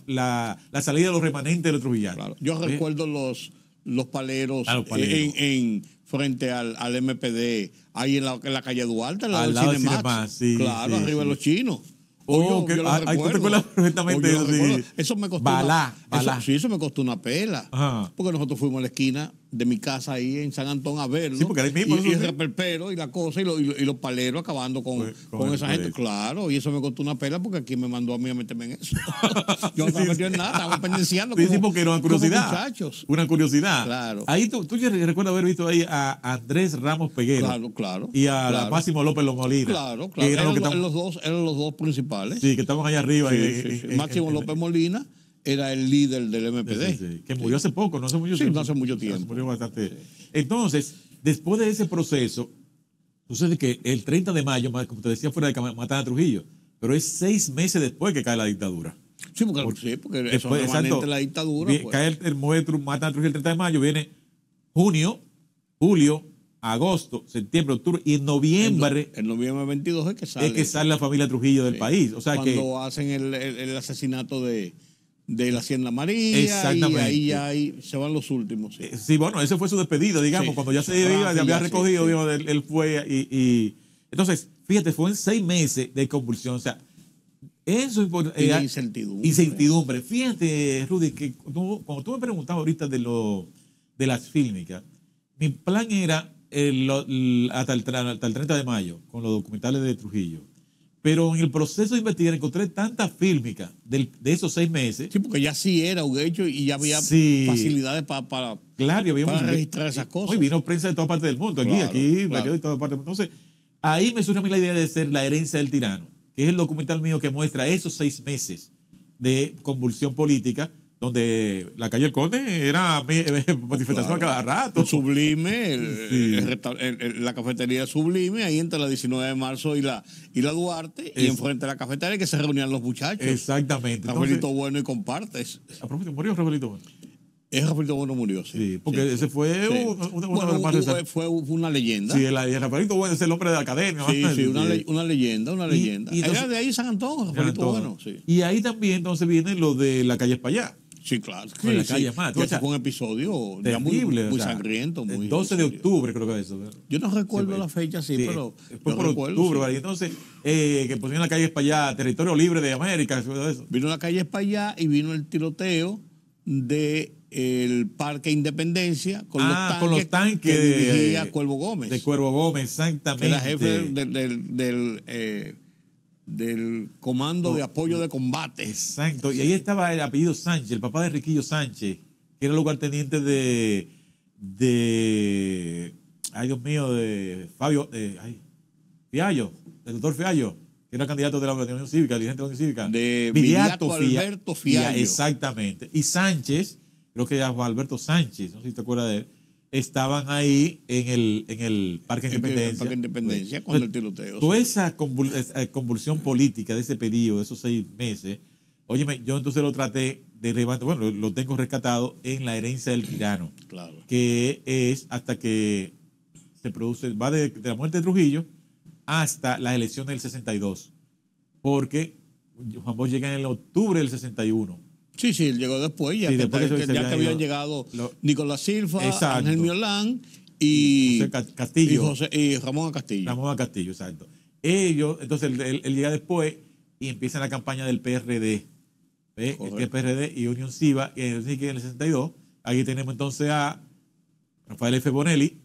C: la salida de los remanentes de los trujillanos.
A: Claro. Yo
C: ¿ve?
A: recuerdo los paleros,
C: Los paleros.
A: frente al MPD, ahí en la calle Duarte,
C: Al lado del Cinemax, sí,
A: claro,
C: sí,
A: arriba de
C: sí.
A: los chinos.
C: Oh,
A: Yo lo
C: ahí tú te
A: recuerdo.
C: acuerdas perfectamente.
A: Yo lo
C: sí.
A: recuerdo. Eso me costó
C: Balá.
A: eso me costó una pela.
C: Ajá.
A: Porque nosotros fuimos a la esquina de mi casa ahí en San Antón a verlo.
C: Sí, porque ahí mismo,
A: y
C: eso
A: el
C: sí.
A: reperpero y la cosa y los paleros acabando con esa gente. Claro, y eso me costó una pela porque aquí me mandó a mí a meterme en eso. Yo no estaba metido en nada, estaba pendenciando
C: Sí,
A: como,
C: porque era una
A: como
C: curiosidad.
A: muchachos.
C: Una curiosidad.
A: Claro.
C: Ahí tú recuerdas haber visto ahí a Andrés Ramos Peguero.
A: Claro.
C: Y a
A: claro.
C: Máximo López Molina.
A: Claro.
C: Que eran
A: Eran los dos principales.
C: Sí, que estaban allá arriba.
A: Sí. Máximo López Molina era el líder del MPD.
C: Sí. Que murió hace poco, no hace mucho
A: Sí,
C: tiempo.
A: no hace mucho tiempo.
C: Murió bastante. Entonces, después de ese proceso, sucede que el 30 de mayo, como te decía, fuera de que matan a Trujillo, pero es 6 meses después que cae la dictadura.
A: Sí, porque eso
C: Después,
A: es remanente de la dictadura. Pues.
C: Cae matan a Trujillo el 30 de mayo, viene junio, julio, agosto, septiembre, octubre, y en noviembre
A: En noviembre 22 es que sale
C: la familia Trujillo del país. O sea
A: cuando hacen el asesinato de la Hacienda María.
C: Exactamente.
A: Y ahí se van los últimos. Sí.
C: Sí, bueno, ese fue su despedida, digamos,
A: Sí.
C: cuando ya se iba, ya había recogido,
A: sí.
C: digamos, él fue y entonces, fíjate, fue en 6 meses de convulsión, o sea, eso
A: Y de incertidumbre.
C: Incertidumbre. Fíjate, Rudy, que cuando tú me preguntabas ahorita de las fílmicas, mi plan era hasta el 30 de mayo, con los documentales de Trujillo. Pero en el proceso de investigar encontré tanta fílmica de esos 6 meses.
A: Sí, porque ya sí era un hecho y ya había
C: Sí.
A: facilidades para
C: Claro,
A: para registrar esas cosas.
C: Hoy vino prensa de todas partes del mundo,
A: Claro.
C: de todas partes. Entonces, ahí me surge a mí la idea de hacer La herencia del tirano, que es el documental mío que muestra esos 6 meses de convulsión política, donde la calle El Conde era manifestación a cada rato.
A: El Sublime,
C: Sí.
A: la cafetería Sublime, ahí entre la 19 de marzo y la Duarte, y enfrente de la cafetería que se reunían los muchachos.
C: Exactamente.
A: Rafaelito Bueno y Compartes.
C: A propósito, murió Rafaelito Bueno.
A: Rafaelito Bueno murió, sí.
C: Sí, porque ese fue
A: Sí.
C: uno
A: Bueno,
C: de los más resaltados.
A: fue una leyenda.
C: Sí, el Rafaelito Bueno es el hombre de la academia.
A: Sí, una leyenda.
C: Y
A: Era
C: entonces-
A: de ahí San Antón, Rafaelito Bueno, sí.
C: Y ahí también entonces viene lo de la calle Espallá.
A: Sí, claro.
C: Con la calle más.
A: Y
C: O
A: ese
C: sea,
A: fue un episodio ya
C: terrible.
A: muy
C: o sea,
A: sangriento. Muy,
C: el 12 de
A: muy serio.
C: octubre creo que es eso.
A: Yo no recuerdo
C: Sí,
A: la fecha, sí, pero
C: fue
A: yo
C: por
A: recuerdo,
C: octubre,
A: sí.
C: ¿vale? Y entonces, que pusieron la calle Espallá, territorio libre de América, todo eso.
A: Vino la calle para allá y vino el tiroteo del Parque Independencia con los tanques que dirigía Cuervo Gómez.
C: De Cuervo Gómez,
A: que
C: exactamente.
A: era jefe del Comando de Apoyo de Combate.
C: Exacto. Y ahí estaba el apellido Sánchez, el papá de Riquillo Sánchez, que era lugarteniente de ay Dios mío, de Fabio, Fiallo, del doctor Fiallo, que era candidato de la Unión Cívica, dirigente de la Unión Cívica.
A: De Viriato Alberto Fiallo.
C: Exactamente. Y Sánchez, creo que era Juan Alberto Sánchez, no sé si te acuerdas de él, estaban ahí en el Parque Independencia.
A: El Parque Independencia con el tiroteo.
C: Toda esa convulsión política de ese periodo, de esos 6 meses, óyeme, yo entonces lo traté de levantar, bueno, lo tengo rescatado en La herencia del tirano,
A: Claro.
C: que es hasta que se produce, va de la muerte de Trujillo hasta las elecciones del 62, porque Juan Bosch llega en el octubre del 61.
A: Sí, él llegó después, ya,
C: Sí,
A: que,
C: después que se
A: ya que habían
C: ido
A: llegado
C: lo-
A: Nicolás Silva,
C: Exacto.
A: Ángel Miolán y
C: José Castillo.
A: y Ramón Castillo.
C: Ramón Castillo, exacto. Ellos, entonces él llega después y empieza la campaña del PRD. ¿Ve?
A: Correcto.
C: El PRD y Unión Civa, y en el 62. Aquí tenemos entonces a Rafael F. Bonelli,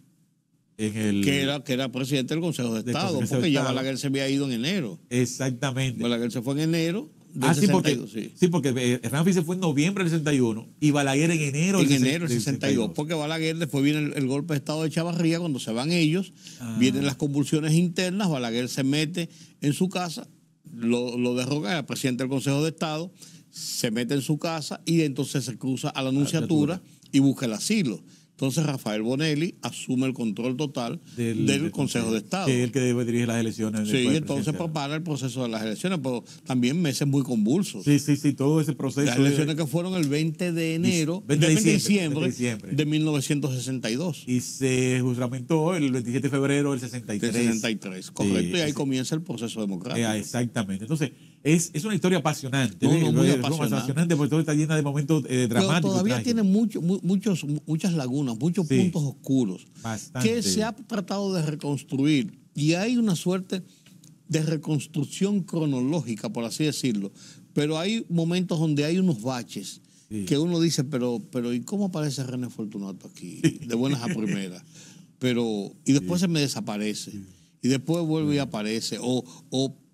A: que era presidente del Consejo de
C: Del
A: Estado,
C: Consejo
A: porque
C: de
A: ya
C: Estado.
A: Balaguer se había ido en enero.
C: Exactamente.
A: Balaguer se fue en enero del
C: Sí,
A: 62,
C: porque Ramfi se fue en noviembre del 61 y Balaguer en enero
A: En
C: del
A: enero del 62, porque Balaguer después viene el golpe de Estado de Chavarría, cuando se van ellos, vienen las convulsiones internas, Balaguer se mete en su casa, lo derroca el presidente del Consejo de Estado, se mete en su casa y entonces se cruza a la Nunciatura y busca el asilo. Entonces Rafael Bonelli asume el control total del Consejo de Estado.
C: Que es el que debe dirigir las elecciones.
A: Sí, entonces prepara el proceso de las elecciones, pero también meses muy convulsos.
C: Sí, todo ese proceso.
A: Las elecciones que fueron el 20 de enero, 20 de diciembre de 1962.
C: Y se juramentó el 27 de febrero del 63.
A: Del 63, correcto, y ahí comienza el proceso democrático.
C: Exactamente. Entonces, es una historia apasionante.
A: Muy apasionante.
C: Porque todo está llena de momentos dramáticos.
A: Pero todavía tiene muchas lagunas, muchos puntos oscuros.
C: Bastante.
A: Que se ha tratado de reconstruir. Y hay una suerte de reconstrucción cronológica, por así decirlo. Pero hay momentos donde hay unos baches que uno dice, pero ¿y cómo aparece René Fortunato aquí? De buenas a primeras. Y después se me desaparece. Y después vuelve y aparece. O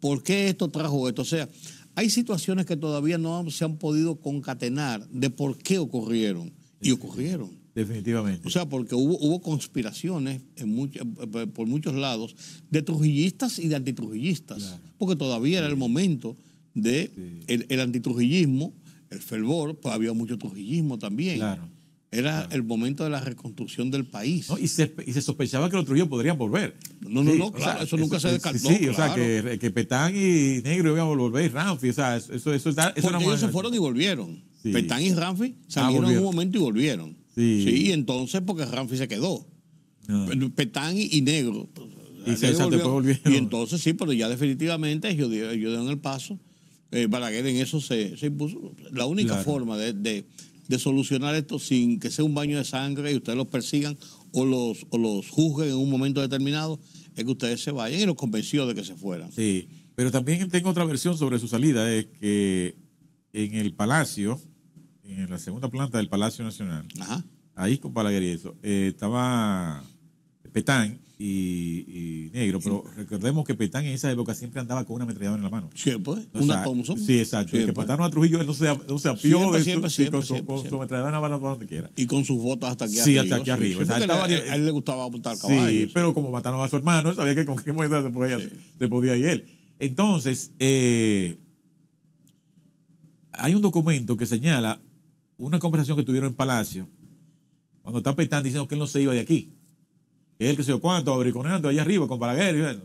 A: ¿por qué esto trajo esto? O sea, hay situaciones que todavía no se han podido concatenar de por qué ocurrieron. Y ocurrieron.
C: Definitivamente.
A: O sea, porque hubo conspiraciones por muchos lados de trujillistas y de antitrujillistas. Claro. Porque todavía era el momento de el antitrujillismo, el fervor, pues había mucho trujillismo también.
C: Claro.
A: Era el momento de la reconstrucción del país.
C: No, y se sospechaba que los Trujillo podrían volver.
A: No, claro, eso nunca se descartó.
C: Sí,
A: claro.
C: O sea, que Petán y Negro iban a volver, y Ramfi, o sea, eso
A: ellos se fueron y volvieron. Sí. Petán y Ramfi salieron en un momento y volvieron. Sí, entonces porque Ramfi se quedó. No. Petán y Negro.
C: Después volvieron.
A: Y entonces sí, pero ya definitivamente ellos dieron el paso. Balaguer en eso se impuso. La única forma de solucionar esto sin que sea un baño de sangre y ustedes los persigan o los juzguen en un momento determinado, es que ustedes se vayan, y los convenció de que se fueran.
C: Sí, pero también tengo otra versión sobre su salida, es que en el Palacio, en la segunda planta del Palacio Nacional, ahí con Balaguer y eso, estaba Petán y Negro, pero recordemos que Petán en esa época siempre andaba con una ametralladora en la mano.
A: Siempre, una Thompson.
C: Sí, exacto.
A: Siempre.
C: Que mataron a Trujillo, él no se apió
A: siempre,
C: con su ametralladora en la mano para donde quiera.
A: Y con sus botas hasta aquí
C: arriba. Sí,
A: hasta
C: aquí arriba.
A: Sí, a él le gustaba apuntar caballos.
C: Sí, pero como mataron a su hermano, sabía que con qué moneda se podía ir él. Entonces, hay un documento que señala una conversación que tuvieron en Palacio, cuando está Petán diciendo que él no se iba de aquí. Él que se dio cuánto, abriconando allá arriba con Balaguer.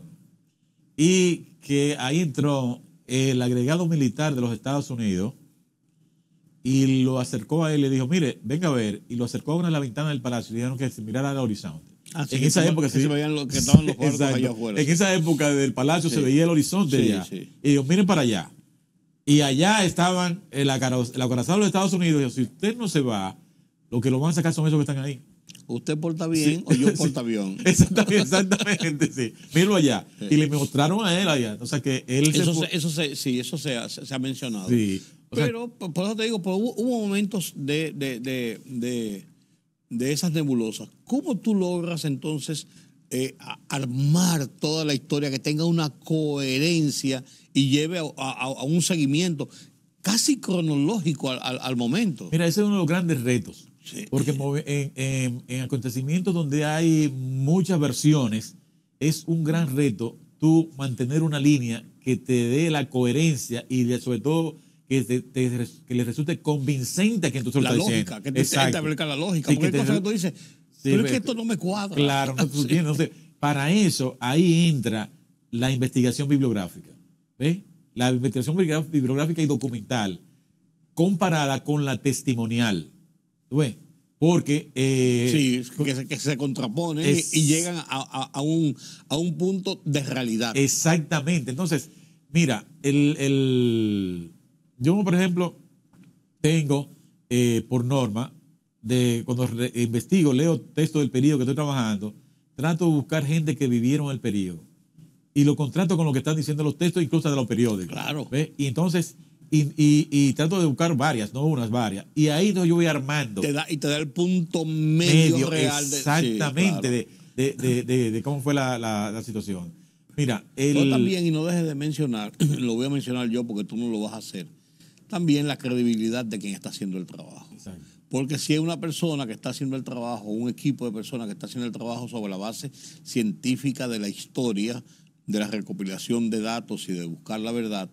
C: Y que ahí entró el agregado militar de los Estados Unidos y lo acercó a él y le dijo, mire, venga a ver. Y lo acercó a una de las ventanas del palacio y dijeron que se mirara al horizonte.
A: En esa época se veían lo que estaban los barcos allá afuera.
C: En esa época del palacio se veía el horizonte allá. Sí. Y dijo, miren para allá. Y allá estaban el acorazado de los Estados Unidos. Y dijo, si usted no se va, lo que lo van a sacar son esos que están ahí.
A: Usted porta bien o yo porta avión.
C: Exactamente, sí. Míralo allá. Sí. Y le mostraron a él allá. O sea que él
A: eso se ha mencionado.
C: Sí.
A: Pero, por eso te digo, hubo momentos de esas nebulosas. ¿Cómo tú logras entonces armar toda la historia, que tenga una coherencia y lleve a un seguimiento casi cronológico al momento?
C: Mira, ese es uno de los grandes retos.
A: Sí.
C: Porque en acontecimientos donde hay muchas versiones, es un gran reto tú mantener una línea que te dé la coherencia y sobre todo que le resulte convincente a quien tú se lo estás diciendo.
A: La lógica, que te establezca la lógica. Sí, porque hay cosas que tú dices, pero es que esto no me cuadra.
C: Claro, no,
A: sí.
C: Entonces, para eso, ahí entra la investigación bibliográfica. ¿Ves? La investigación bibliográfica y documental comparada con la testimonial. ¿Ves? Porque
A: que se contraponen y llegan a un punto de realidad.
C: Exactamente. Entonces, mira, yo, por ejemplo, tengo por norma, cuando investigo, leo texto del periodo que estoy trabajando, trato de buscar gente que vivieron el periodo. Y lo contrasto con lo que están diciendo los textos, incluso de los periódicos.
A: Claro.
C: ¿Ves? Y entonces... Y trato de buscar varias, no unas, varias. Y ahí yo voy armando.
A: Te da el punto medio real.
C: Exactamente, de cómo fue la situación. Mira,
A: pero también, y no dejes de mencionar, lo voy a mencionar yo porque tú no lo vas a hacer, también la credibilidad de quien está haciendo el trabajo.
C: Exacto.
A: Porque si hay una persona que está haciendo el trabajo, un equipo de personas que está haciendo el trabajo sobre la base científica de la historia, de la recopilación de datos y de buscar la verdad,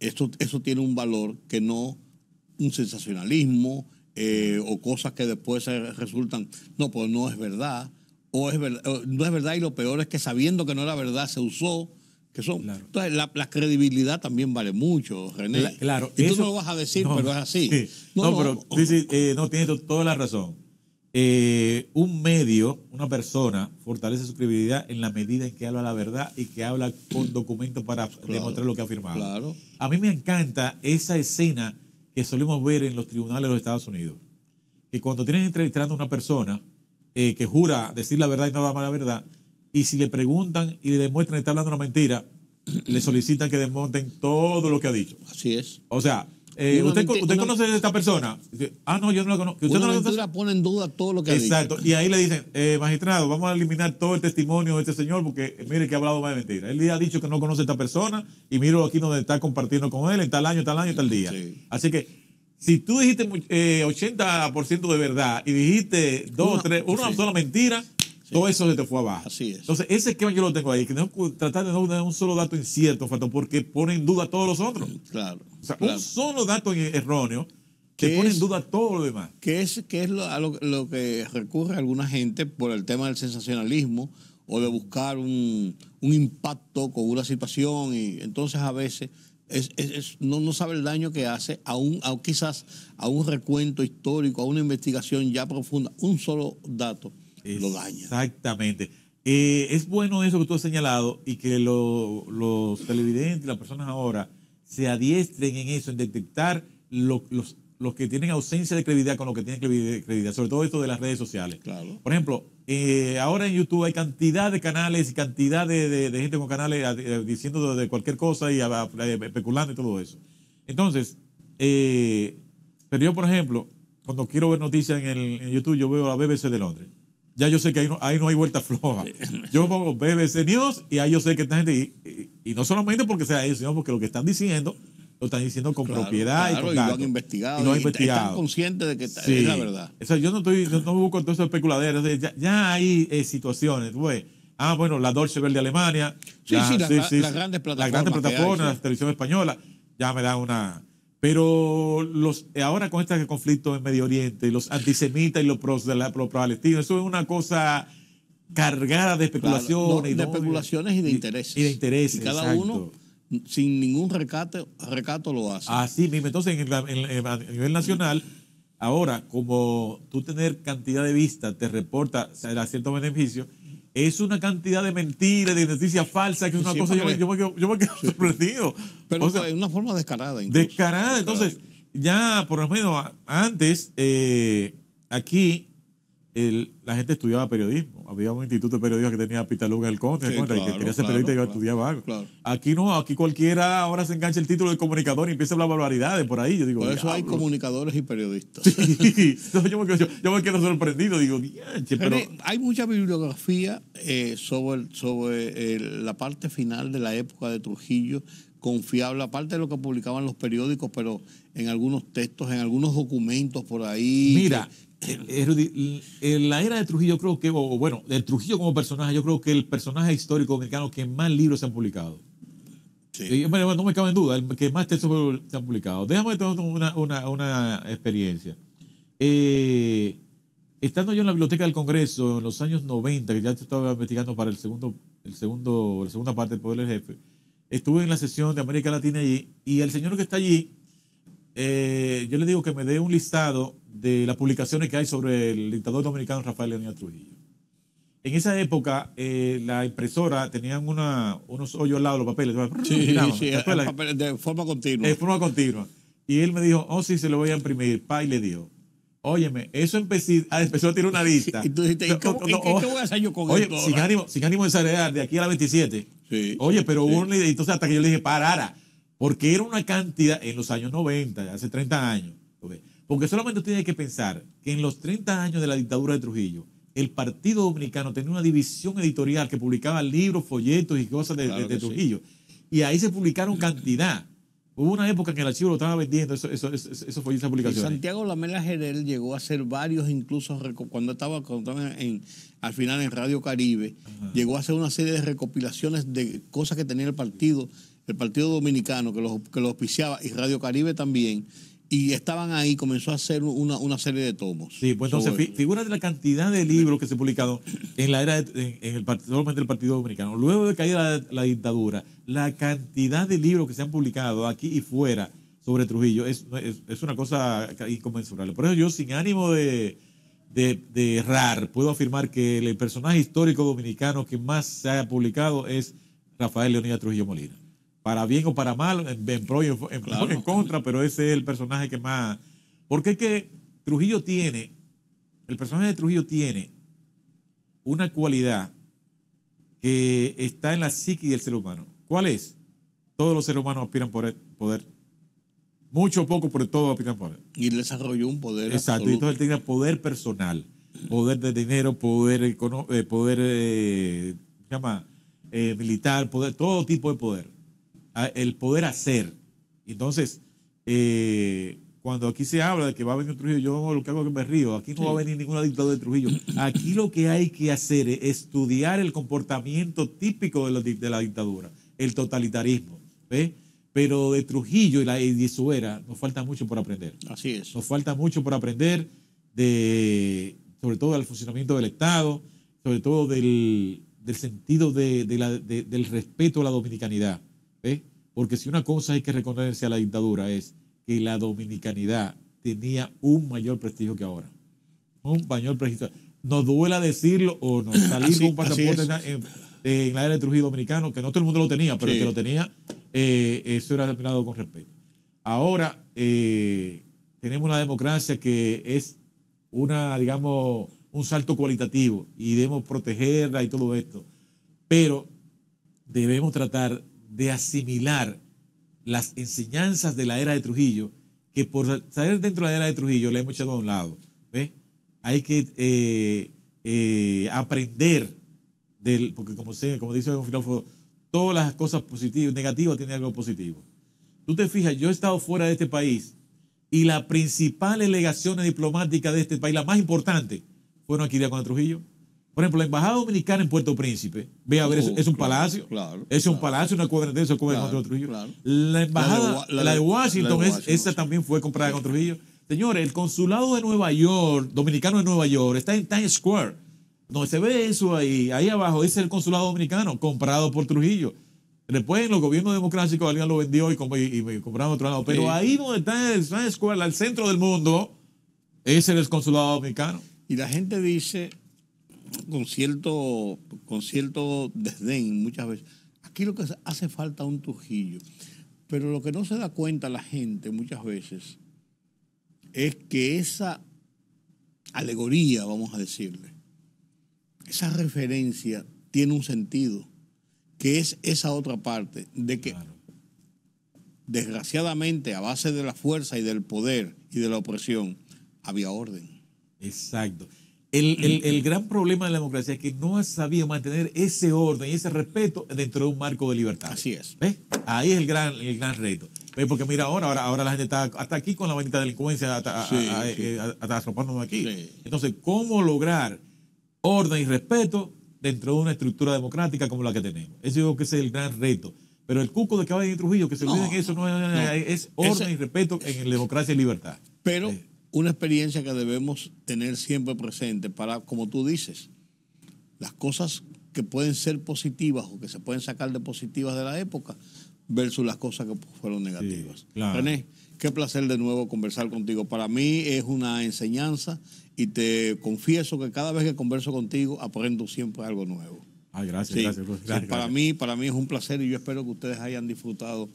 A: eso tiene un valor que no un sensacionalismo, o cosas que después resultan, no, pues no es verdad, o es verdad, no es verdad, y lo peor es que sabiendo que no era verdad se usó, que son.
C: Claro.
A: Entonces, la credibilidad también vale mucho, René.
C: Claro.
A: Y
C: eso,
A: tú no lo vas a decir,
C: no,
A: pero es así.
C: Sí. Pero sí, no, tienes toda la razón. Un medio, una persona, fortalece su credibilidad en la medida en que habla la verdad y que habla con documentos para demostrar lo que ha afirmado.
A: Claro.
C: A mí me encanta esa escena que solemos ver en los tribunales de los Estados Unidos. Que cuando tienen entrevistando a una persona que jura decir la verdad y no da la verdad, y si le preguntan y le demuestran que está hablando una mentira, le solicitan que desmonten todo lo que ha dicho.
A: Así es.
C: O sea, ¿usted conoce a esta persona? No, yo no la conozco.
A: Una mentira pone en duda todo lo que ha dicho.
C: Exacto. Y ahí le dicen, magistrado, vamos a eliminar todo el testimonio de este señor porque mire que ha hablado más de mentira. Él ha dicho que no conoce a esta persona y míralo aquí donde está compartiendo con él en tal año, tal día.
A: Sí.
C: Así que si tú dijiste 80% de verdad y dijiste una sola mentira, todo eso se te fue abajo.
A: Así es.
C: Entonces, ese esquema yo lo tengo ahí, que no tratar de no dar un solo dato incierto, porque pone en duda todos los otros.
A: Claro.
C: O sea,
A: claro.
C: un solo dato erróneo que pone en duda todo lo demás.
A: ¿Qué es lo que recurre a alguna gente por el tema del sensacionalismo o de buscar un impacto con una situación? Y entonces a veces no sabe el daño que hace quizás a un recuento histórico, a una investigación ya profunda. Un solo dato lo daña.
C: Exactamente. Es bueno eso que tú has señalado y que los televidentes y las personas ahora se adiestren en eso, en detectar los que tienen ausencia de credibilidad con los que tienen credibilidad, sobre todo esto de las redes sociales.
A: Claro.
C: Por ejemplo, ahora en YouTube hay cantidad de canales y cantidad de gente con canales diciendo de cualquier cosa y especulando y todo eso. Entonces, pero yo, por ejemplo, cuando quiero ver noticias en YouTube, yo veo la BBC de Londres. Ya yo sé que ahí no hay vuelta floja. Yo pongo BBC News y ahí yo sé que esta gente, y no solamente porque sea ellos, sino porque lo que están diciendo, lo están diciendo con propiedad y con
A: y lo han investigado.
C: Y lo han
A: investigado. Están conscientes de que es la verdad.
C: O sea, yo no busco todo eso especuladero. Ya hay situaciones, güey. Bueno, la Deutsche Welle de Alemania.
A: Las grandes plataformas.
C: Las grandes plataformas, la televisión española, ya me dan una. Pero ahora con este conflicto en Medio Oriente, los antisemitas y los pro-palestinos, eso es una cosa cargada de especulaciones.
A: De especulaciones y de intereses.
C: Y de intereses,
A: y cada
C: exacto.
A: uno, sin ningún recato lo hace.
C: Así mismo. Entonces, a nivel nacional, ahora, como tú tener cantidad de vistas te reporta cierto beneficio, es una cantidad de mentiras, de noticias falsas, que es una cosa, yo me quedo sorprendido.
A: Pero
C: o sea,
A: de una forma descarada. Incluso.
C: Descarada. Entonces, ya por lo menos antes, aquí la gente estudiaba periodismo. Había un instituto de periodismo que tenía Pitaluga el Conde, y que quería ser periodista y estudiaba algo.
A: Claro.
C: Aquí no, aquí cualquiera ahora se engancha el título de comunicador y empieza a hablar barbaridades por ahí. Yo digo,
A: por eso hay comunicadores y periodistas.
C: Sí. Entonces yo me quedo sorprendido, digo, pero
A: hay mucha bibliografía sobre la parte final de la época de Trujillo, confiable, aparte de lo que publicaban los periódicos, pero en algunos textos, en algunos documentos por ahí.
C: Mira, en la era de Trujillo, creo que, del Trujillo como personaje, yo creo que el personaje histórico dominicano que más libros se han publicado.
A: Sí.
C: No me cabe en duda, el que más textos se han publicado. Déjame tener una experiencia. Estando yo en la Biblioteca del Congreso en los años 90, que ya estaba investigando para la segunda parte del Poder del Jefe, estuve en la sesión de América Latina allí, y el señor que está allí, yo le digo que me dé un listado de las publicaciones que hay sobre el dictador dominicano Rafael Leónidas Trujillo. En esa época, la impresora tenían unos hoyos al lado de los papeles.
A: De forma continua.
C: De forma continua. Y él me dijo, sí, se lo voy a imprimir. Y le dijo, óyeme, eso empezó a tirar una lista.
A: Y tú dijiste, ¿qué voy a hacer yo con esto?
C: Sin ánimo de sarear, de aquí a la 27.
A: Sí,
C: oye, pero entonces hasta que yo le dije, parara. Porque era una cantidad en los años 90, hace 30 años. Porque solamente usted tiene que pensar que en los 30 años de la dictadura de Trujillo, el Partido Dominicano tenía una división editorial que publicaba libros, folletos y cosas de Trujillo. Sí. Y ahí se publicaron cantidad. Hubo una época en que el archivo lo estaba vendiendo, eso fue esa publicación.
A: Santiago Lamela Gerel llegó a hacer varios, incluso cuando estaba al final en Radio Caribe, llegó a hacer una serie de recopilaciones de cosas que tenía el Partido Dominicano, que lo auspiciaba, y Radio Caribe también. y estaban ahí, comenzó a hacer una serie de tomos.
C: Sí, pues entonces figúrate la cantidad de libros que se publicaron en la era solamente el Partido Dominicano. Luego de caer la dictadura, la cantidad de libros que se han publicado aquí y fuera sobre Trujillo es una cosa inconmensurable. Por eso yo, sin ánimo de errar, puedo afirmar que el personaje histórico dominicano que más se ha publicado es Rafael Leonidas Trujillo Molina. Para bien o para mal, en pro y en contra, pero ese es el personaje que más... Porque es que el personaje de Trujillo tiene una cualidad que está en la psique del ser humano. ¿Cuál es? Todos los seres humanos aspiran por poder. Mucho o poco, pero todos aspiran por poder.
A: Y él desarrolló un poder
C: exacto,
A: absoluto.
C: Y entonces él tenía poder personal, poder de dinero, poder militar, poder, todo tipo de poder. El poder hacer. Entonces, cuando aquí se habla de que va a venir Trujillo, yo lo que hago es que me río. Aquí no va a venir ninguna dictadura de Trujillo. Aquí lo que hay que hacer es estudiar el comportamiento típico de la dictadura, el totalitarismo. ¿Ves? Pero de Trujillo y de su era nos falta mucho por aprender.
A: Así es.
C: Nos falta mucho por aprender sobre todo del funcionamiento del Estado, sobre todo del sentido del respeto a la dominicanidad. ¿Ves? Porque si una cosa hay que reconocerse a la dictadura es que la dominicanidad tenía un mayor prestigio que ahora. Un mayor prestigio. Nos duela decirlo o no. Salir con un pasaporte en la era de Trujillo dominicano, que no todo el mundo lo tenía, pero el que lo tenía, eso era mirado con respeto. Ahora tenemos una democracia que es un salto cualitativo y debemos protegerla y todo esto. Pero debemos tratar de asimilar las enseñanzas de la era de Trujillo, que por salir dentro de la era de Trujillo le hemos echado a un lado. ¿Ves? Hay que aprender porque como dice un filósofo, todas las cosas positivas, negativas tienen algo positivo. Tú te fijas, yo he estado fuera de este país y las principales legaciones diplomáticas de este país, las más importantes, fueron aquí de Trujillo. Por ejemplo, la Embajada Dominicana en Puerto Príncipe, ve a ver, es un palacio. Es un palacio, una cuadra de eso contra Trujillo. La embajada, la de Washington, esa también fue comprada con Trujillo. Señores, el consulado de Nueva York, dominicano de Nueva York, está en Times Square. No se ve eso ahí abajo, ese es el consulado dominicano, comprado por Trujillo. Después, en los gobiernos democráticos, alguien lo vendió y compraron otro lado. Pero ahí donde está el Times Square, al centro del mundo, ese es el consulado dominicano.
A: Y la gente dice, con cierto desdén muchas veces, aquí lo que hace falta es un Trujillo. Pero lo que no se da cuenta la gente muchas veces es que esa alegoría, vamos a decirle, esa referencia tiene un sentido, que es esa otra parte de que desgraciadamente a base de la fuerza y del poder y de la opresión había orden.
C: Exacto. El gran problema de la democracia es que no ha sabido mantener ese orden y ese respeto dentro de un marco de libertad.
A: Así es.
C: ¿Ves? Ahí es el gran reto. ¿Ves? Porque mira, ahora la gente está hasta aquí con la bendita delincuencia, hasta arropándonos aquí. Sí. Entonces, ¿cómo lograr orden y respeto dentro de una estructura democrática como la que tenemos? Eso yo creo que ese es el gran reto. Pero el cuco de que va en Trujillo, que se olviden eso, es orden y respeto en democracia y libertad.
A: Pero una experiencia que debemos tener siempre presente para, como tú dices, las cosas que pueden ser positivas o que se pueden sacar de positivas de la época versus las cosas que fueron negativas. Sí, claro. René, qué placer de nuevo conversar contigo. Para mí es una enseñanza y te confieso que cada vez que converso contigo aprendo siempre algo nuevo.
C: Ay, gracias.
A: Para mí es un placer y yo espero que ustedes hayan disfrutado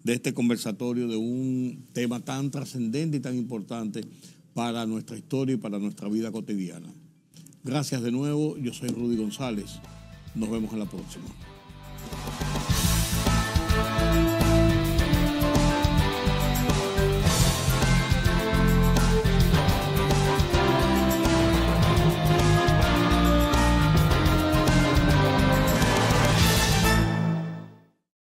A: de este conversatorio, de un tema tan trascendente y tan importante para nuestra historia y para nuestra vida cotidiana. Gracias de nuevo, yo soy Rudy González. Nos vemos en la próxima.